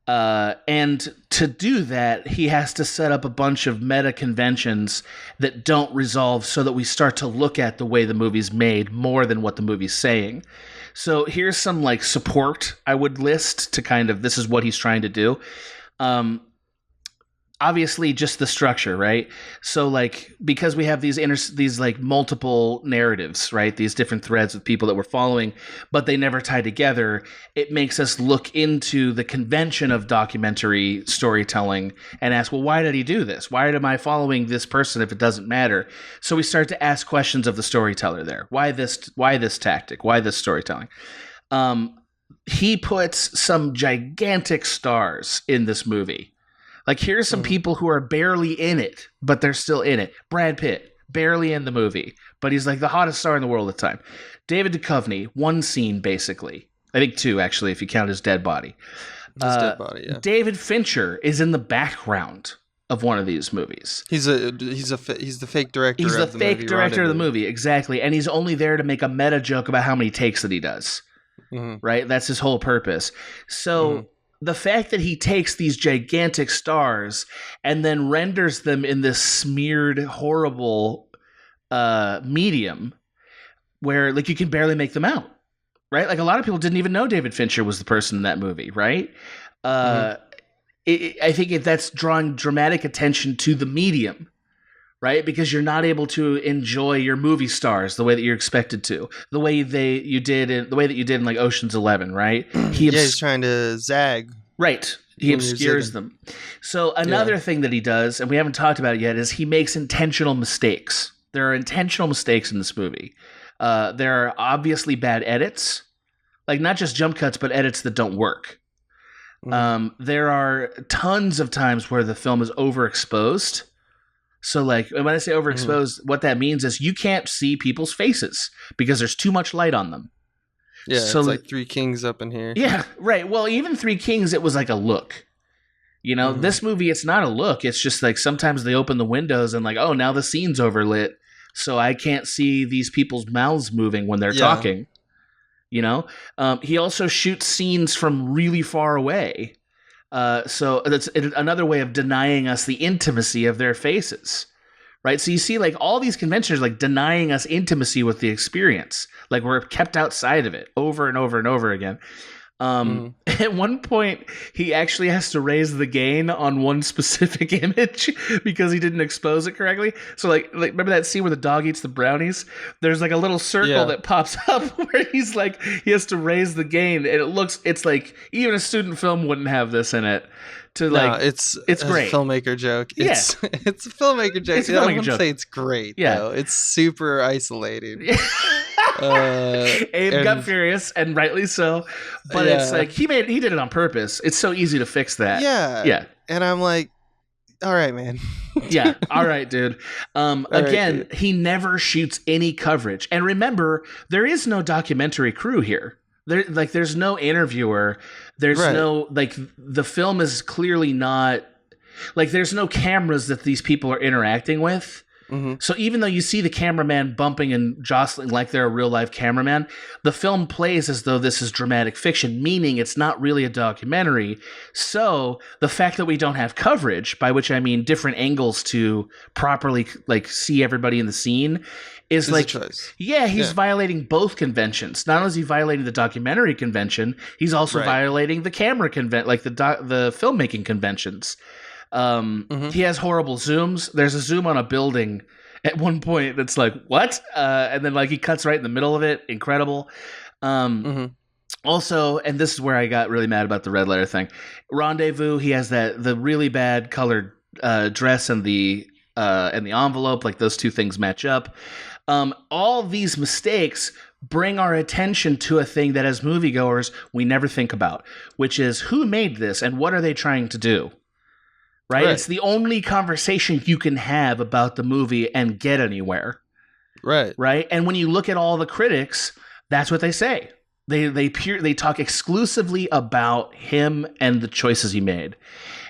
B: And to do that, he has to set up a bunch of meta conventions that don't resolve so that we start to look at the way the movie's made more than what the movie's saying. So here's some like support I would list to kind of, this is what he's trying to do. Obviously just the structure, right? So like, because we have these like multiple narratives, right? These different threads of people that we're following, but they never tie together. It makes us look into the convention of documentary storytelling and ask, well, why did he do this? Why am I following this person if it doesn't matter? So we start to ask questions of the storyteller there. Why this tactic? Why this storytelling? He puts some gigantic stars in this movie. Like, here's some people who are barely in it, but they're still in it. Brad Pitt, barely in the movie, but he's like the hottest star in the world at the time. David Duchovny, one scene, basically. I think two, actually, if you count his dead body.
A: His dead body, yeah.
B: David Fincher is in the background of one of these movies.
A: He's the fake director.
B: He's the fake director of the movie, exactly. And he's only there to make a meta joke about how many takes that he does. Right? That's his whole purpose. So... the fact that he takes these gigantic stars and then renders them in this smeared, horrible medium where like you can barely make them out, right? Like a lot of people didn't even know David Fincher was the person in that movie, right? I think that's drawing dramatic attention to the medium, right? Because you're not able to enjoy your movie stars the way that you're expected to, the way that you did in like Ocean's 11, right?
A: He's trying to zag.
B: Right. He obscures them. So another thing that he does, and we haven't talked about it yet, is he makes intentional mistakes. There are intentional mistakes in this movie. There are obviously bad edits, like not just jump cuts, but edits that don't work. There are tons of times where the film is overexposed. So like when I say overexposed, what that means is you can't see people's faces because there's too much light on them.
A: Yeah, so it's like Three Kings up in here.
B: Yeah, right. Well, even Three Kings, it was like a look. This movie, it's not a look. It's just like sometimes they open the windows and like, oh, now the scene's overlit, so I can't see these people's mouths moving when they're talking. He also shoots scenes from really far away. So that's another way of denying us the intimacy of their faces, right? So you see like all these conventions like denying us intimacy with the experience. Like we're kept outside of it over and over and over again. At one point, he actually has to raise the gain on one specific image because he didn't expose it correctly. So like remember that scene where the dog eats the brownies? There's like a little circle that pops up where he's like, he has to raise the gain. And it's like even a student film wouldn't have this in it. It's great.
A: A filmmaker joke. It's a filmmaker joke.
B: It's a filmmaker
A: I wouldn't
B: joke.
A: say it's great, though. It's super isolated.
B: Abe got furious, and rightly so. But it's like he did it on purpose. It's so easy to fix that.
A: Yeah. And I'm like, all right, man.
B: Yeah. All right, dude. Again, he never shoots any coverage. And remember, there is no documentary crew here. There's no interviewer. There's no the film is clearly not there's no cameras that these people are interacting with. So even though you see the cameraman bumping and jostling like they're a real life cameraman, the film plays as though this is dramatic fiction, meaning it's not really a documentary. So the fact that we don't have coverage, by which I mean different angles to properly like see everybody in the scene, is like, he's violating both conventions. Not only is he violating the documentary convention, he's also violating the camera like the filmmaking conventions. He has horrible zooms. There's a zoom on a building at one point that's like, what? And then like he cuts right in the middle of it. Incredible. Also, and this is where I got really mad about the red letter thing. Rendezvous, he has the really bad colored dress and the envelope. Like those two things match up. All these mistakes bring our attention to a thing that as moviegoers we never think about, which is who made this and what are they trying to do? Right? It's the only conversation you can have about the movie and get anywhere. Right? And when you look at all the critics, that's what they say. They talk exclusively about him and the choices he made.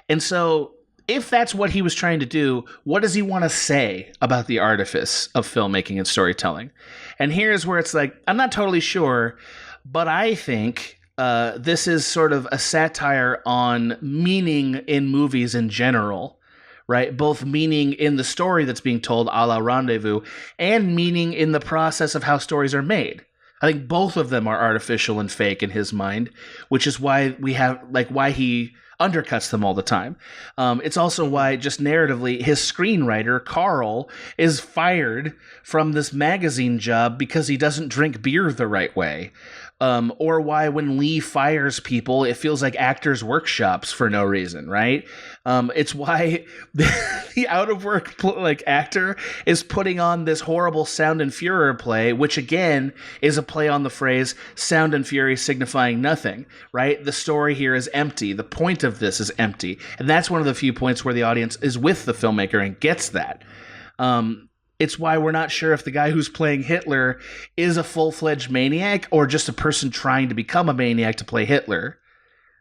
B: And so if that's what he was trying to do, what does he want to say about the artifice of filmmaking and storytelling? And here's where it's like, I'm not totally sure, but I think this is sort of a satire on meaning in movies in general, right? Both meaning in the story that's being told, a la Rendezvous, and meaning in the process of how stories are made. I think both of them are artificial and fake in his mind, which is why why he undercuts them all the time. It's also why, just narratively, his screenwriter, Carl, is fired from this magazine job because he doesn't drink beer the right way. Or why when Lee fires people, it feels like actors' workshops for no reason, right? It's why the out-of-work actor is putting on this horrible Sound and Fury play, which again is a play on the phrase sound and fury signifying nothing, right? The story here is empty. The point of this is empty. And that's one of the few points where the audience is with the filmmaker and gets that. It's why we're not sure if the guy who's playing Hitler is a full-fledged maniac or just a person trying to become a maniac to play Hitler,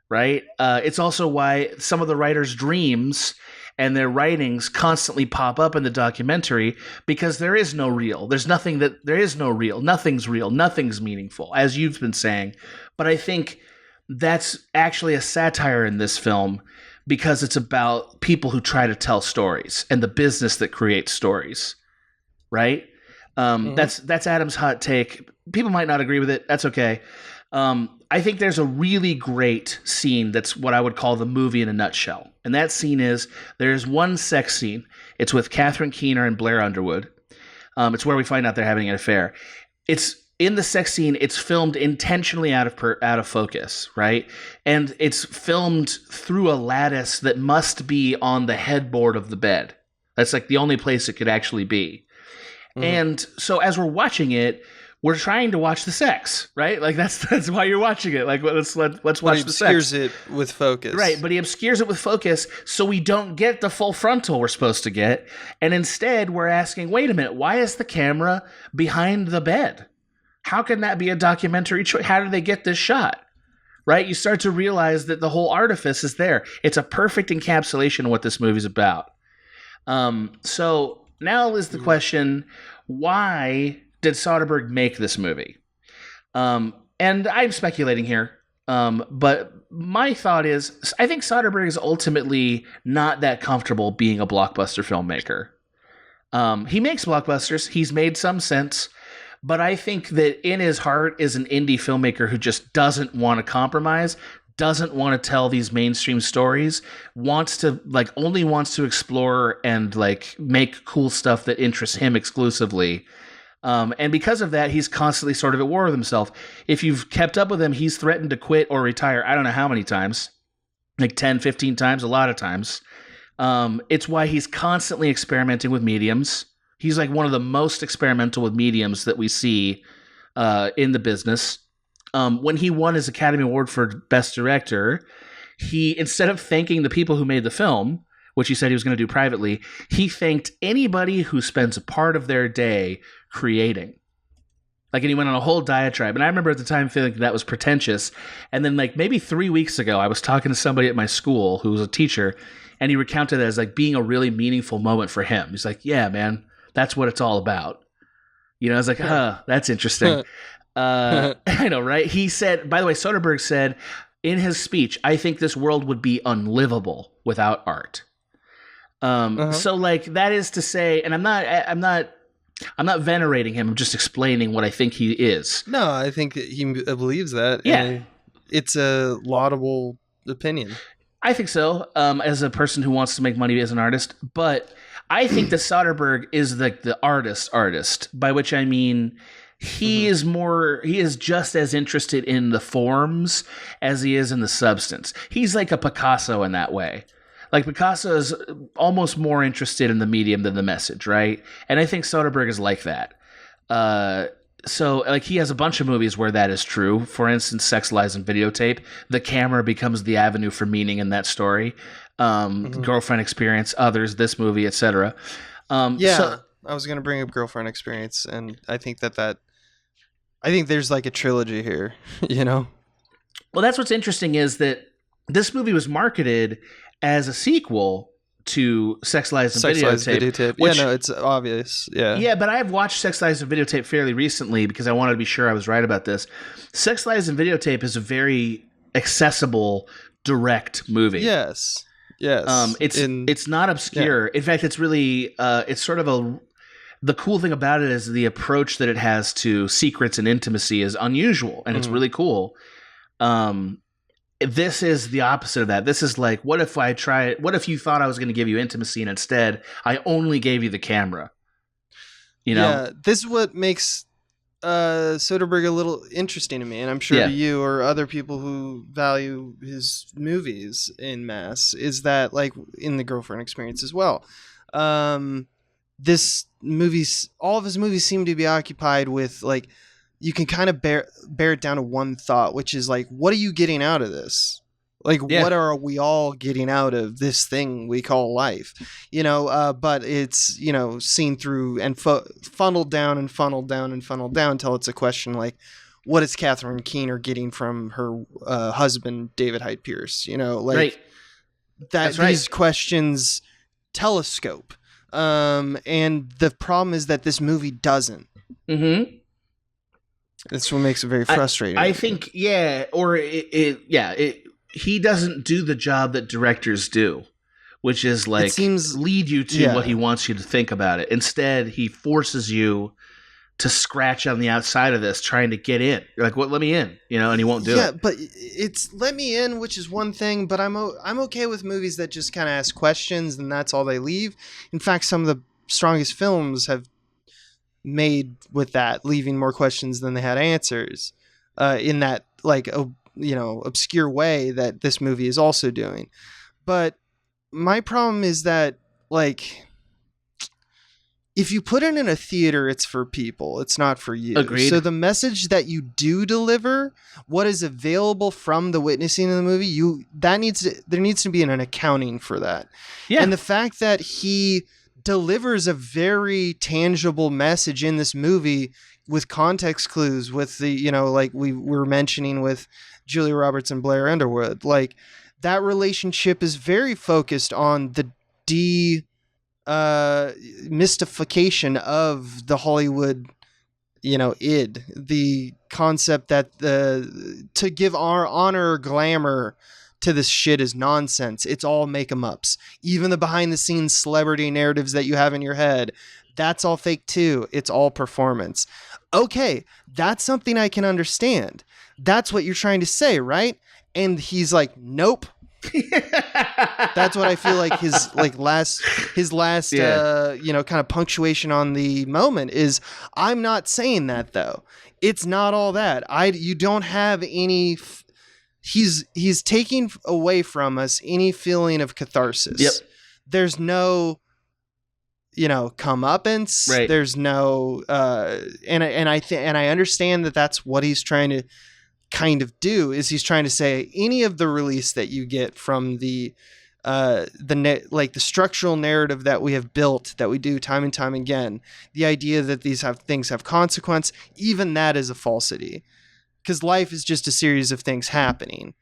B: right? It's also why some of the writers' dreams and their writings constantly pop up in the documentary, because there is no real. There is no real. Nothing's real. Nothing's meaningful, as you've been saying. But I think that's actually a satire in this film, because it's about people who try to tell stories and the business that creates stories. Right? That's Adam's hot take. People might not agree with it. That's okay. I think there's a really great scene that's what I would call the movie in a nutshell. And that scene is, there's one sex scene. It's with Catherine Keener and Blair Underwood. It's where we find out they're having an affair. It's in the sex scene, it's filmed intentionally out of focus, right? And it's filmed through a lattice that must be on the headboard of the bed. That's like the only place it could actually be. And so as we're watching it, we're trying to watch the sex, right? Like that's why you're watching it. Like let's watch the sex. He
A: obscures it with focus.
B: Right, but he obscures it with focus so we don't get the full frontal we're supposed to get. And instead we're asking, wait a minute, why is the camera behind the bed? How can that be a documentary choice? How did they get this shot? Right? You start to realize that the whole artifice is there. It's a perfect encapsulation of what this movie's about. So now is the question, why did Soderbergh make this movie? And I'm speculating here, but my thought is, I think Soderbergh is ultimately not that comfortable being a blockbuster filmmaker. He makes blockbusters. He's made some sense. But I think that in his heart is an indie filmmaker who just doesn't want to compromise, doesn't want to tell these mainstream stories, only wants to explore and make cool stuff that interests him exclusively. And because of that, he's constantly sort of at war with himself. If you've kept up with him, he's threatened to quit or retire. I don't know how many times, like 10, 15 times, a lot of times. It's why he's constantly experimenting with mediums. He's like one of the most experimental with mediums that we see in the business. When he won his Academy Award for Best Director, he, instead of thanking the people who made the film, which he said he was going to do privately, he thanked anybody who spends a part of their day creating. And he went on a whole diatribe. And I remember at the time feeling that was pretentious. And then maybe 3 weeks ago, I was talking to somebody at my school who was a teacher, and he recounted it as being a really meaningful moment for him. He's like, yeah, man, That's what it's all about. You know, I was like, that's interesting. I know, right? He said, by the way, Soderbergh said in his speech, I think this world would be unlivable without art. So like that is to say, and I'm not venerating him. I'm just explaining what I think he is.
A: No, I think that he believes that.
B: Yeah.
A: And it's a laudable opinion.
B: I think so, as a person who wants to make money as an artist. But I think that Soderbergh is the artist, by which I mean he is just as interested in the forms as he is in the substance. He's like a Picasso in that way. Like Picasso is almost more interested in the medium than the message, right? And I think Soderbergh is like that. So like he has a bunch of movies where that is true. For instance, Sex, Lies, and Videotape. The camera becomes the avenue for meaning in that story. Girlfriend Experience, Others, this movie, etc.
A: I was going to bring up Girlfriend Experience, and I think I think there's like a trilogy here, you know?
B: Well, that's what's interesting is that this movie was marketed as a sequel to Sex, Lies, and Videotape.
A: Which, it's obvious. Yeah.
B: Yeah, but I have watched Sex, Lies, and Videotape fairly recently because I wanted to be sure I was right about this. Sex, Lies, and Videotape is a very accessible, direct movie.
A: Yes.
B: It's not obscure. Yeah. In fact, it's really it's sort of the cool thing about it is the approach that it has to secrets and intimacy is unusual, and it's really cool. This is the opposite of that. This is like, what if you thought I was going to give you intimacy and instead I only gave you the camera? You know?
A: Yeah, this is what makes Soderbergh a little interesting to me, and I'm sure to you or other people who value his movies in mass, is that like in the Girlfriend Experience as well. All of his movies seem to be occupied with like, you can kind of bear it down to one thought, which is like, what are you getting out of this? Like, what are we all getting out of this thing we call life? You know, but it's, you know, seen through and funneled down and funneled down and funneled down until it's a question like, what is Catherine Keener getting from her husband, David Hyde Pierce? You know, like these questions telescope. And the problem is that this movie doesn't. Mm-hmm. That's what makes it very frustrating.
B: I think, he doesn't do the job that directors do, which is like lead you to what he wants you to think about it. Instead, he forces you to scratch on the outside of this, trying to get in. You're like, "What? Let me in," you know, and he won't do it.
A: Yeah, but it's let me in, which is one thing. But I'm okay with movies that just kind of ask questions and that's all they leave. In fact, some of the strongest films have made with that, leaving more questions than they had answers, in that like obscure way that this movie is also doing. But my problem is that like, if you put it in a theater, it's for people, it's not for you.
B: Agreed.
A: So the message that you do deliver, what is available from the witnessing of the movie, there needs to be an accounting for that. Yeah. And the fact that he delivers a very tangible message in this movie with context clues, with the, you know, like we were mentioning with Julia Roberts and Blair Underwood, like that relationship is very focused on the mystification of the Hollywood, you know, id, the concept that to give our honor or glamour to this shit is nonsense. It's all make 'em ups. Even the behind the scenes celebrity narratives that you have in your head, that's all fake too. It's all performance. Okay, that's something I can understand. That's what you're trying to say, right? And he's like, nope. That's what I feel like his last kind of punctuation on the moment is, I'm not saying that though. It's not all that. You don't have any he's taking away from us any feeling of catharsis. Yep. There's no, you know, comeuppance. Right. There's no and I understand that that's what he's trying to kind of do, is he's trying to say any of the release that you get from the structural narrative that we have built, that we do time and time again, the idea that these things have consequence, even that is a falsity, because life is just a series of things happening,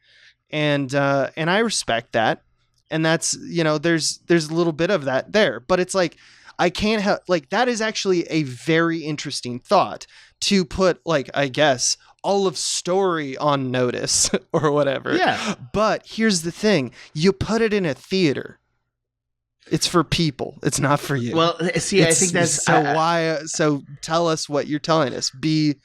A: and I respect that, and that's, you know, there's a little bit of that there, but it's like, I can't have, like, that is actually a very interesting thought to put, like, I guess, all of story on notice or whatever.
B: Yeah.
A: But here's the thing. You put it in a theater. It's for people. It's not for you.
B: Well, see, I think that's...
A: So tell us what you're telling us. Be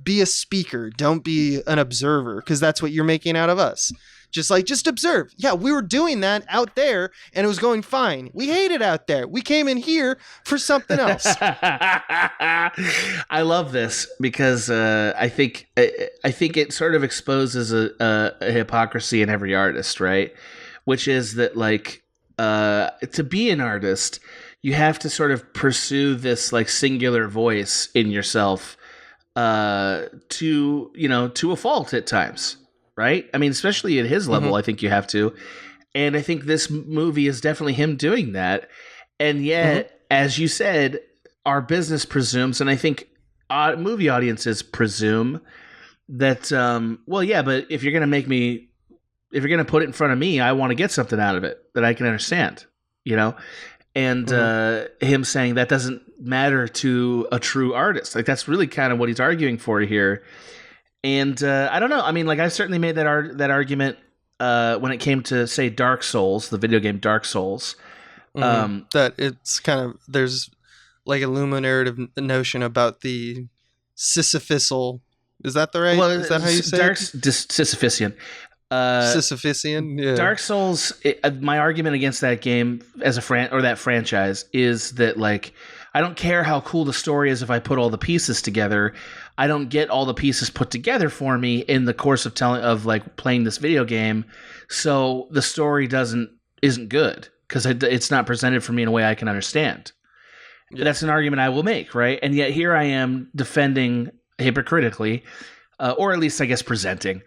A: a speaker. Don't be an observer, because that's what you're making out of us. Just observe. Yeah, we were doing that out there, and it was going fine. We hate it out there. We came in here for something else.
B: I love this because I think it sort of exposes a hypocrisy in every artist, right? Which is that, like, to be an artist, you have to sort of pursue this, like, singular voice in yourself to a fault at times. Right? I mean, especially at his level, I think you have to. And I think this movie is definitely him doing that. And yet, as you said, our business presumes, and I think movie audiences presume that, well, yeah, but if you're going to put it in front of me, I want to get something out of it that I can understand, you know? And him saying that doesn't matter to a true artist. Like, that's really kind of what he's arguing for here. And I don't know. I mean, like, I certainly made that argument when it came to, say, Dark Souls, the video game Dark Souls.
A: That it's kind of, there's like a luminarrative notion about the Sisyphusal. Is that the right? Is that how you say it?
B: Sisyphusian.
A: Sisyphusian. Yeah.
B: Dark Souls. My argument against that game as that franchise is that, like, I don't care how cool the story is if I put all the pieces together. I don't get all the pieces put together for me in the course of playing this video game. So the story isn't good because it's not presented for me in a way I can understand. Yeah. That's an argument I will make, right? And yet here I am defending hypocritically, or at least I guess presenting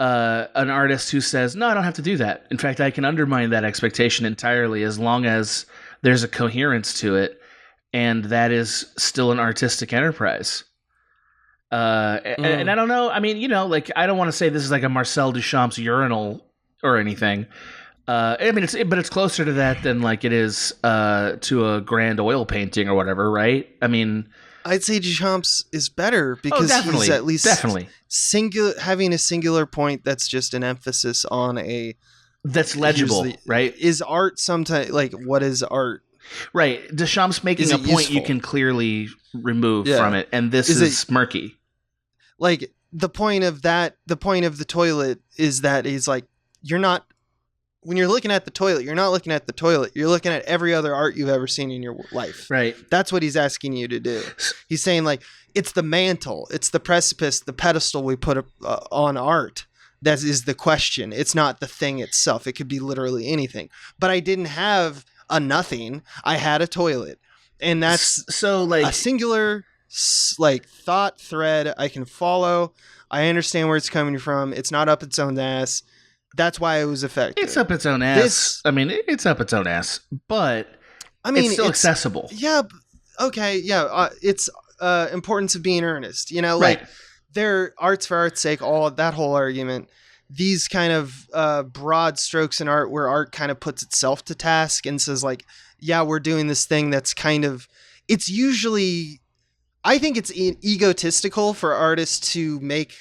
B: an artist who says, no, I don't have to do that. In fact, I can undermine that expectation entirely as long as there's a coherence to it, and that is still an artistic enterprise. And I don't know. I mean, like, I don't want to say this is like a Marcel Duchamp's urinal or anything. I mean, it's closer to that than, like, it is to a grand oil painting or whatever, right? I mean,
A: I'd say Duchamp's is better because he's at least having a singular point that's just an emphasis on
B: that's legible, right?
A: Is art sometimes, like, what is art?
B: Right. Duchamp's making a point useful? You can clearly remove from it, and this is murky.
A: Like, the point of the toilet is that he's like, when you're looking at the toilet, you're not looking at the toilet. You're looking at every other art you've ever seen in your life.
B: Right.
A: That's what he's asking you to do. He's saying, like, it's the mantle, it's the precipice, the pedestal we put on art. That is the question. It's not the thing itself. It could be literally anything. But I didn't have a nothing. I had a toilet. And that's
B: so, like,
A: a singular, like, thought thread I can follow. I understand where it's coming from. It's not up its own ass. That's why it was effective.
B: It's up its own ass. It's up its own ass, but it's still accessible.
A: Yeah. Okay. Yeah. It's importance of being earnest. Like,
B: right.
A: They're arts for art's sake. All that whole argument. These kind of broad strokes in art, where art kind of puts itself to task and says, like, yeah, we're doing this thing that's kind of. It's usually, I think it's egotistical for artists to make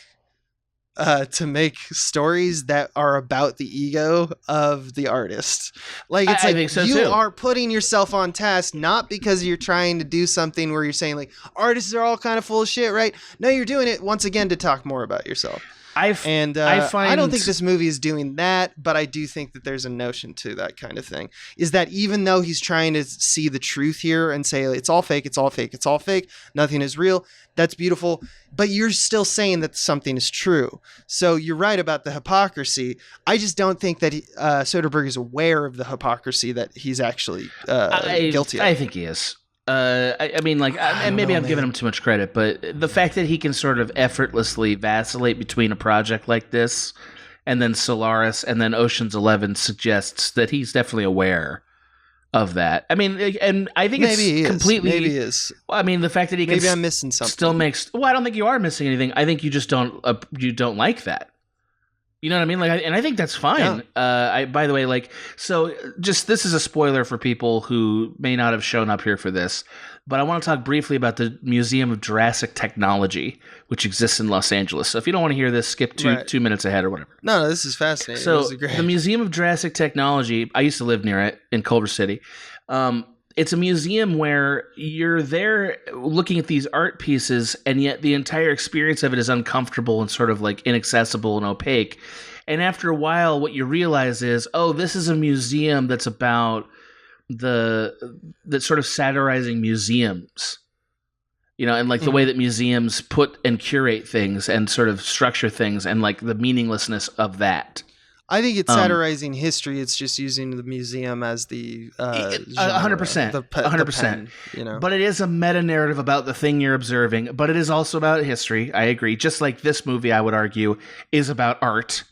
A: stories that are about the ego of the artist. Like, it's
B: I think so
A: you
B: too.
A: are putting yourself on task, not because you're trying to do something where you're saying, like, artists are all kind of full of shit, right? No, you're doing it once again to talk more about yourself. I don't think this movie is doing that, but I do think that there's a notion to that kind of thing. Is that even though he's trying to see the truth here and say, it's all fake, it's all fake, it's all fake, nothing is real, that's beautiful, but you're still saying that something is true. So you're right about the hypocrisy. I just don't think that Soderbergh is aware of the hypocrisy that he's actually guilty of.
B: I think he is. And maybe I'm giving him too much credit, but the fact that he can sort of effortlessly vacillate between a project like this and then Solaris and then Ocean's 11 suggests that he's definitely aware of that. I mean, and I think maybe
A: maybe he is.
B: I mean, the fact that he can
A: maybe I'm missing something.
B: Still makes. Well, I don't think you are missing anything. I think you just don't like that. You know what I mean? Like, and I think that's fine. Yeah. By the way, like, so just this is a spoiler for people who may not have shown up here for this, but I want to talk briefly about the Museum of Jurassic Technology, which exists in Los Angeles. So if you don't want to hear this, skip 2 minutes ahead or whatever.
A: No, this is fascinating.
B: So the Museum of Jurassic Technology, I used to live near it in Culver City. It's a museum where you're there looking at these art pieces, and yet the entire experience of it is uncomfortable and sort of like inaccessible and opaque. And after a while, what you realize is, oh, this is a museum that's about that's sort of satirizing museums, you know, and like the way that museums put and curate things and sort of structure things and like the meaninglessness of that.
A: I think it's satirizing history. It's just using the museum as the
B: 100%, 100%.
A: You know,
B: but it is a meta narrative about the thing you're observing. But it is also about history. I agree. Just like this movie, I would argue, is about art.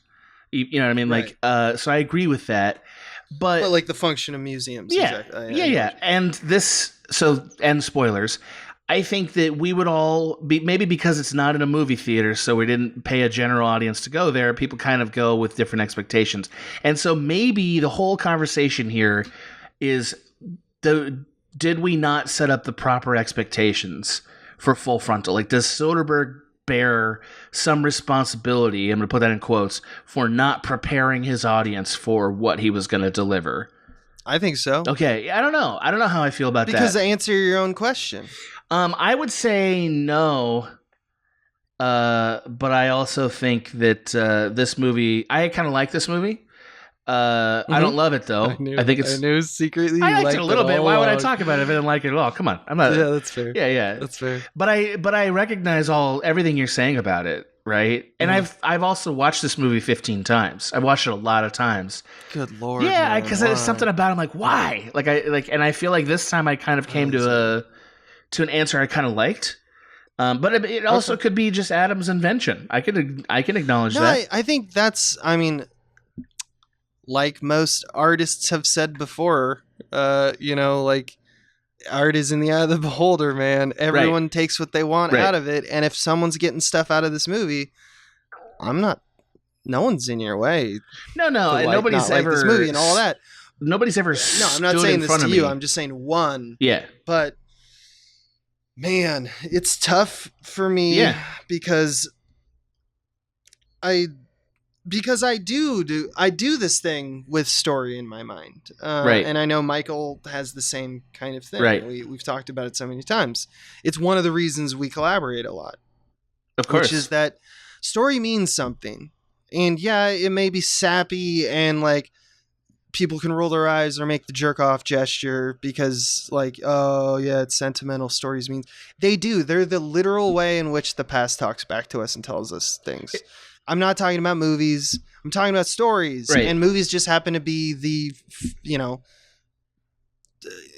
B: You know what I mean? Right. Like, so I agree with that. But
A: like the function of museums.
B: Yeah, exactly. Yeah. And and spoilers. I think that we would all be, maybe because it's not in a movie theater, so we didn't pay a general audience to go there, people kind of go with different expectations. And so maybe the whole conversation here is, did we not set up the proper expectations for Full Frontal? Like, does Soderbergh bear some responsibility, I'm going to put that in quotes, for not preparing his audience for what he was going to deliver?
A: I think so.
B: Okay, I don't know how I feel about that.
A: Because answer your own question.
B: I would say no, but I also think that this movie, I kind of like this movie. I don't love it though. I think it's.
A: I knew secretly.
B: I liked it a little bit. Why would I talk about it if I didn't like it at all? Come on, I'm not.
A: Yeah, that's fair.
B: Yeah,
A: that's fair.
B: But I recognize everything you're saying about it, right? And I've also watched this movie 15 times. I've watched it a lot of times.
A: Good Lord.
B: Yeah, because there's something about it. I'm like, why? And I feel like this time I kind of came to an answer I kind of liked. But it also could be just Adam's invention. I can acknowledge that.
A: I think that's, I mean, like most artists have said before, you know, like art is in the eye of the beholder, man. Everyone takes what they want out of it. And if someone's getting stuff out of this movie, no one's in your way.
B: No. And nobody's ever
A: this movie and all that.
B: Nobody's ever
A: I'm not saying this to you. I'm just saying one.
B: Yeah.
A: But man, it's tough for me because I do this thing with story in my mind. Right. And I know Michael has the same kind of thing.
B: Right.
A: We've talked about it so many times. It's one of the reasons we collaborate a lot.
B: Of course.
A: Which is that story means something. And yeah, it may be sappy and like people can roll their eyes or make the jerk off gesture because like, oh yeah, it's sentimental. Stories mean they do. They're the literal way in which the past talks back to us and tells us things. I'm not talking about movies. I'm talking about stories. Right. And movies just happen to be the, you know,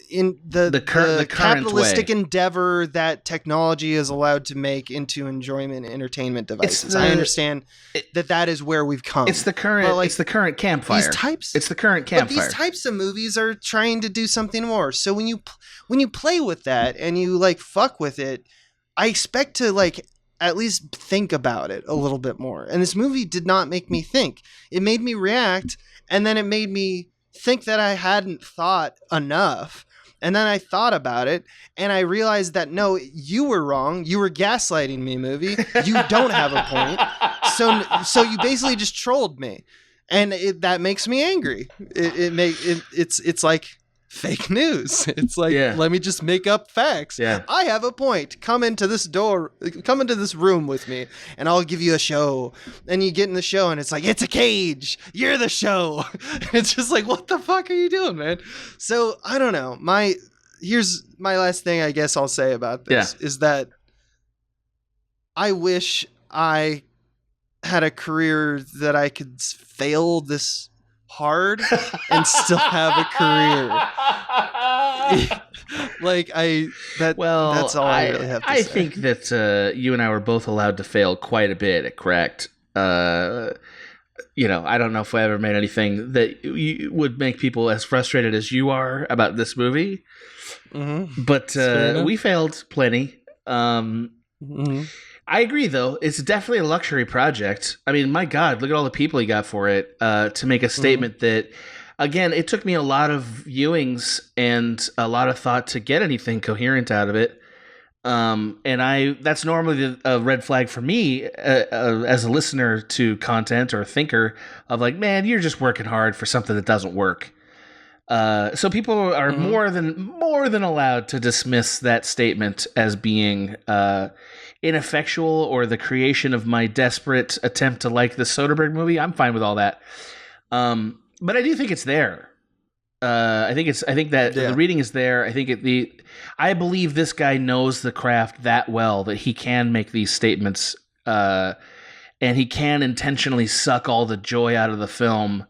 A: in the capitalistic endeavor that technology is allowed to make into enjoyment entertainment devices. I understand that is where we've come.
B: It's the current. It's the current campfire. It's the current campfire.
A: But these types of movies are trying to do something more. So when you play with that and you like fuck with it, I expect to like at least think about it a little bit more. And this movie did not make me think. It made me react, and then it made me think that I hadn't thought enough. And then I thought about it, and I realized that, no, you were wrong. You were gaslighting me, movie. You don't have a point. So you basically just trolled me. And that makes me angry. It's like fake news. It's like, let me just make up facts.
B: Yeah.
A: I have a point. Come into this room with me, and I'll give you a show. And you get in the show, and it's like, it's a cage. You're the show. It's just like, what the fuck are you doing, man? So I don't know. Here's my last thing I guess I'll say about this is that I wish I had a career that I could fail this hard and still have a career. That's all I really have to say.
B: I think that you and I were both allowed to fail quite a bit, correct? You know, I don't know if I ever made anything that would make people as frustrated as you are about this movie. Mm-hmm. But we failed plenty. I agree, though. It's definitely a luxury project. I mean, my God, look at all the people he got for it to make a statement that, again, it took me a lot of viewings and a lot of thought to get anything coherent out of it. And that's normally a red flag for me as a listener to content or a thinker of like, man, you're just working hard for something that doesn't work. So people are more than allowed to dismiss that statement as being ineffectual or the creation of my desperate attempt to like the Soderbergh movie. I'm fine with all that. But I do think it's there. I think that the reading is there. I believe this guy knows the craft that well that he can make these statements, and he can intentionally suck all the joy out of the film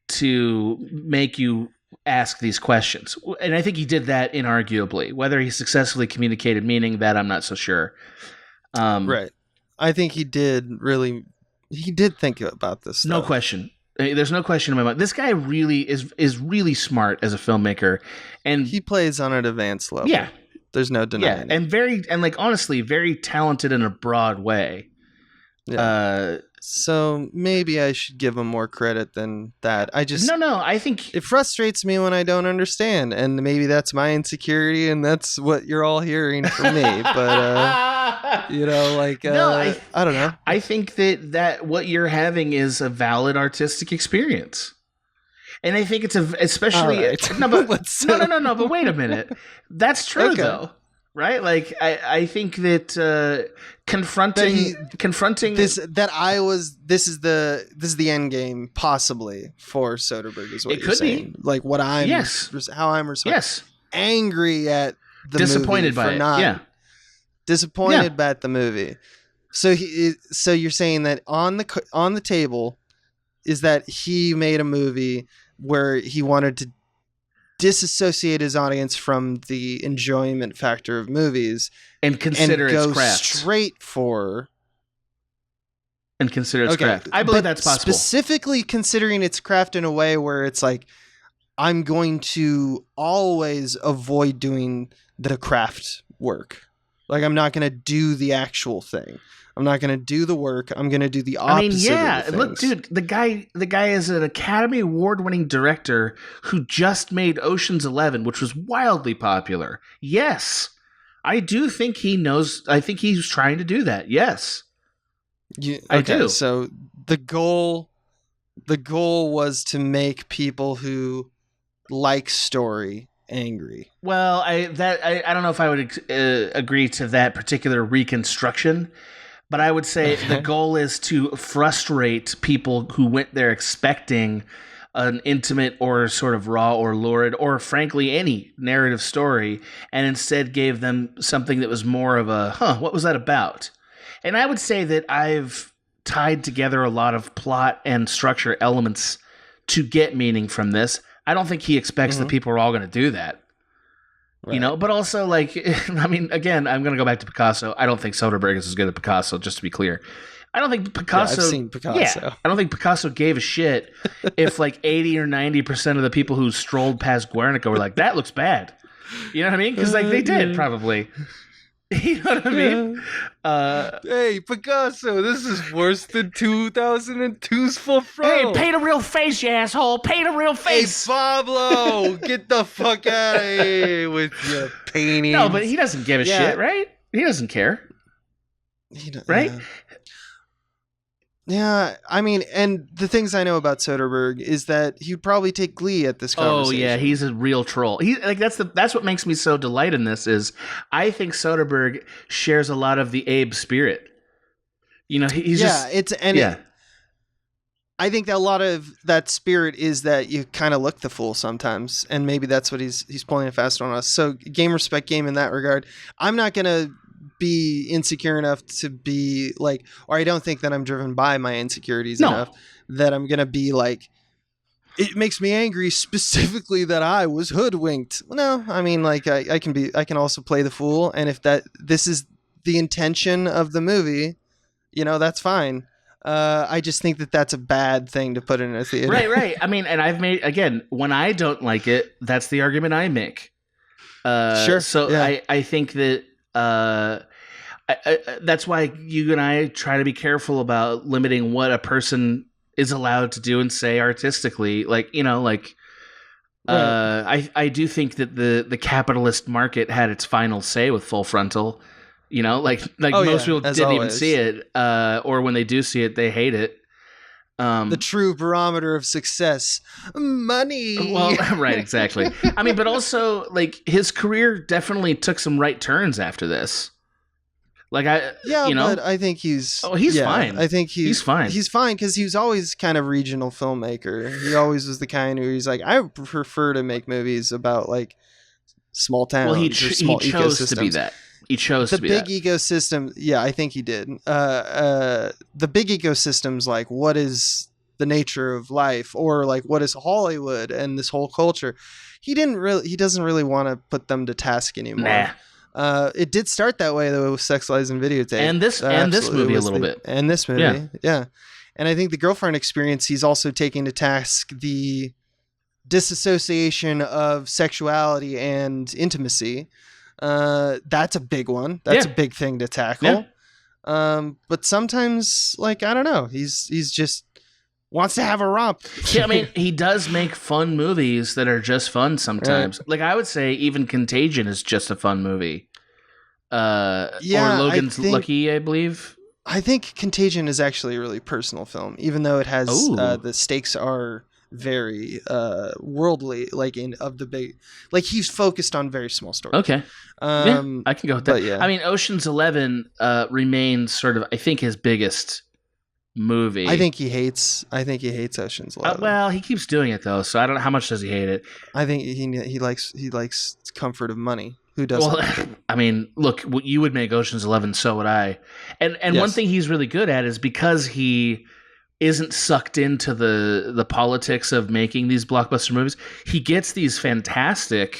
B: to make you ask these questions. And I think he did that inarguably. Whether he successfully communicated meaning, that I'm not so sure.
A: Right. I think he did think about this stuff.
B: No question. There's no question in my mind. This guy really is really smart as a filmmaker, and
A: he plays on an advanced level.
B: Yeah,
A: there's no denying it.
B: And like honestly, very talented in a broad way.
A: Yeah. So maybe I should give him more credit than that.
B: I think
A: it frustrates me when I don't understand, and maybe that's my insecurity, and that's what you're all hearing from me. But I don't know.
B: I think that what you're having is a valid artistic experience, and I think it's especially no. But wait a minute, that's true though. Right, like I think that confronting
A: this is the end game possibly for Soderbergh is what you're saying. Be. Like what I'm how I'm angry at the
B: disappointed
A: movie
B: by it.
A: Not disappointed at the movie. So you're saying that on the table is that he made a movie where he wanted to disassociate his audience from the enjoyment factor of movies
B: and consider its craft
A: straight for
B: and consider its craft. I believe that's possible.
A: Specifically considering its craft in a way where it's like, I'm going to always avoid doing the craft work. Like I'm not going to do the actual thing. I'm not going to do the work. I'm going to do the opposite. I mean,
B: look, dude, the guy is an Academy Award-winning director who just made Ocean's 11, which was wildly popular. Yes, I do think he knows. I think he's trying to do that. Yes, I do.
A: So the goal was to make people who like story angry.
B: Well, I don't know if I would agree to that particular reconstruction. But I would say the goal is to frustrate people who went there expecting an intimate or sort of raw or lurid or frankly any narrative story and instead gave them something that was more of a, what was that about? And I would say that I've tied together a lot of plot and structure elements to get meaning from this. I don't think he expects that people are all going to do that. Right. You know, but also, like, I mean, again, I'm going to go back to Picasso. I don't think Soderbergh is as good as Picasso, just to be clear. I don't think Picasso...
A: I've seen Picasso.
B: Yeah, I don't think Picasso gave a shit if, like, 80 or 90% of the people who strolled past Guernica were like, that looks bad. You know what I mean? Because, like, they did, probably. You know what I mean?
A: Hey, Picasso, this is worse than 2002's for Frontal.
B: Hey, paint a real face, you asshole. Paint a real face.
A: Hey, Pablo, get the fuck out of here with your painting.
B: No, but he doesn't give a shit, right? He doesn't care. Right?
A: Yeah, I mean, and the things I know about Soderbergh is that he'd probably take glee at this conversation.
B: Oh yeah, he's a real troll. That's what makes me so delight in this is I think Soderbergh shares a lot of the Abe spirit. You know,
A: I think that a lot of that spirit is that you kind of look the fool sometimes, and maybe that's what he's pulling a fast on us. So game respect game in that regard. I'm not gonna be insecure enough to be like, or I don't think that I'm driven by my insecurities enough that I'm gonna be like, it makes me angry specifically that I was hoodwinked. No, I mean, like I can also play the fool, and if this is the intention of the movie, you know, that's fine. I just think that that's a bad thing to put in a theater.
B: Right. I mean, and I've made, again, when I don't like it, that's the argument I make.
A: Sure.
B: So yeah. I think that That's why you and I try to be careful about limiting what a person is allowed to do and say artistically. Like, right. I do think that the capitalist market had its final say with Full Frontal. Most people didn't even see it, or when they do see it, they hate it.
A: The true barometer of success, money.
B: Well, right, exactly. I mean, but also, like, his career definitely took some right turns after this. Like,
A: but I think he's
B: fine.
A: I think
B: he's fine.
A: He's fine because he was always kind of regional filmmaker. He always was the kind who he's like, I prefer to make movies about like small towns.
B: Well, he
A: small
B: chose to be that. He chose to be
A: the big ecosystem. Yeah, I think he did. The big ecosystems, like what is the nature of life, or like what is Hollywood and this whole culture. He doesn't really want to put them to task anymore.
B: Nah.
A: It did start that way though with Sex, Lies, and Videotape,
B: and this movie a little bit,
A: and this movie, yeah. And I think the Girlfriend Experience, he's also taking to task the disassociation of sexuality and intimacy. That's a big one. That's a big thing to tackle. Yeah. But sometimes, like, I don't know, he's just wants to have a romp.
B: Yeah, I mean, he does make fun movies that are just fun sometimes. Right. Like, I would say even Contagion is just a fun movie. Or Logan's Lucky, I believe.
A: I think Contagion is actually a really personal film, even though it has the stakes are very worldly, like he's focused on very small stories.
B: Okay. I can go with that. Yeah. I mean, Ocean's 11 remains sort of, I think, his biggest movie.
A: I think he hates Ocean's 11.
B: Well, he keeps doing it though, so I don't know how much does he hate it.
A: I think he likes comfort of money. Who doesn't?
B: Well, I mean, look, you would make Ocean's 11, so would I. And yes. One thing he's really good at is because he isn't sucked into the politics of making these blockbuster movies, he gets these fantastic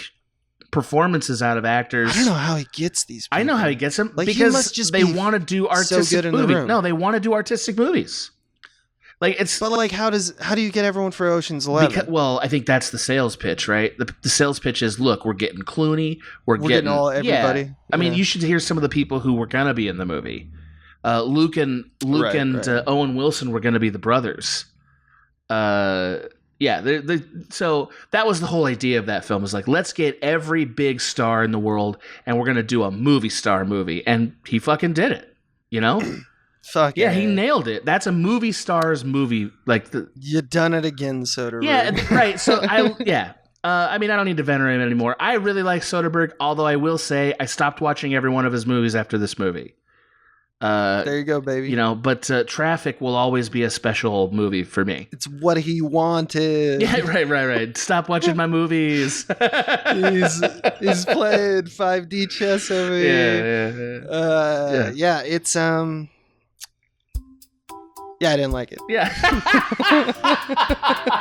B: performances out of actors.
A: I don't know how he gets these people.
B: I know how he gets them, like, because they want to do artistic movies. No, they want to do artistic movies. Like, it's
A: but like how do you get everyone for Ocean's 11?
B: Well, I think that's the sales pitch, right? The sales pitch is, look, we're getting Clooney, we're getting
A: all everybody.
B: Yeah. I mean, you should hear some of the people who were gonna be in the movie. Luke and Owen Wilson were gonna be the brothers. So that was the whole idea of that film, is like, let's get every big star in the world and we're gonna do a movie star movie, and he fucking did it, you know.
A: Fuck
B: yeah, he nailed it. That's a movie star's movie. Like,
A: you done it again, Soderbergh.
B: Yeah, right. So I mean, I don't need to venerate him anymore. I really like Soderbergh, although I will say I stopped watching every one of his movies after this movie.
A: There you go, baby.
B: You know, but Traffic will always be a special movie for me.
A: It's what he wanted.
B: Yeah, right. Stop watching my movies.
A: he's playing 5D chess over here. Yeah. It's Yeah, I didn't like it.
B: Yeah.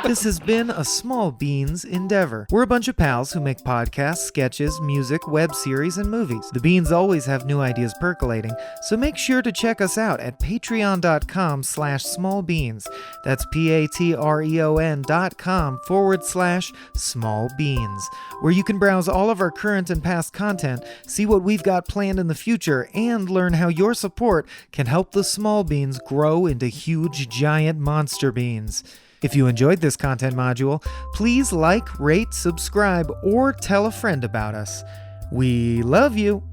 C: This has been a Small Beans endeavor. We're a bunch of pals who make podcasts, sketches, music, web series, and movies. The Beans always have new ideas percolating, so make sure to check us out at patreon.com/smallbeans. That's patreon.com/smallbeans, where you can browse all of our current and past content, see what we've got planned in the future, and learn how your support can help the Small Beans grow into huge, giant monster beans. If you enjoyed this content module, please like, rate, subscribe, or tell a friend about us. We love you!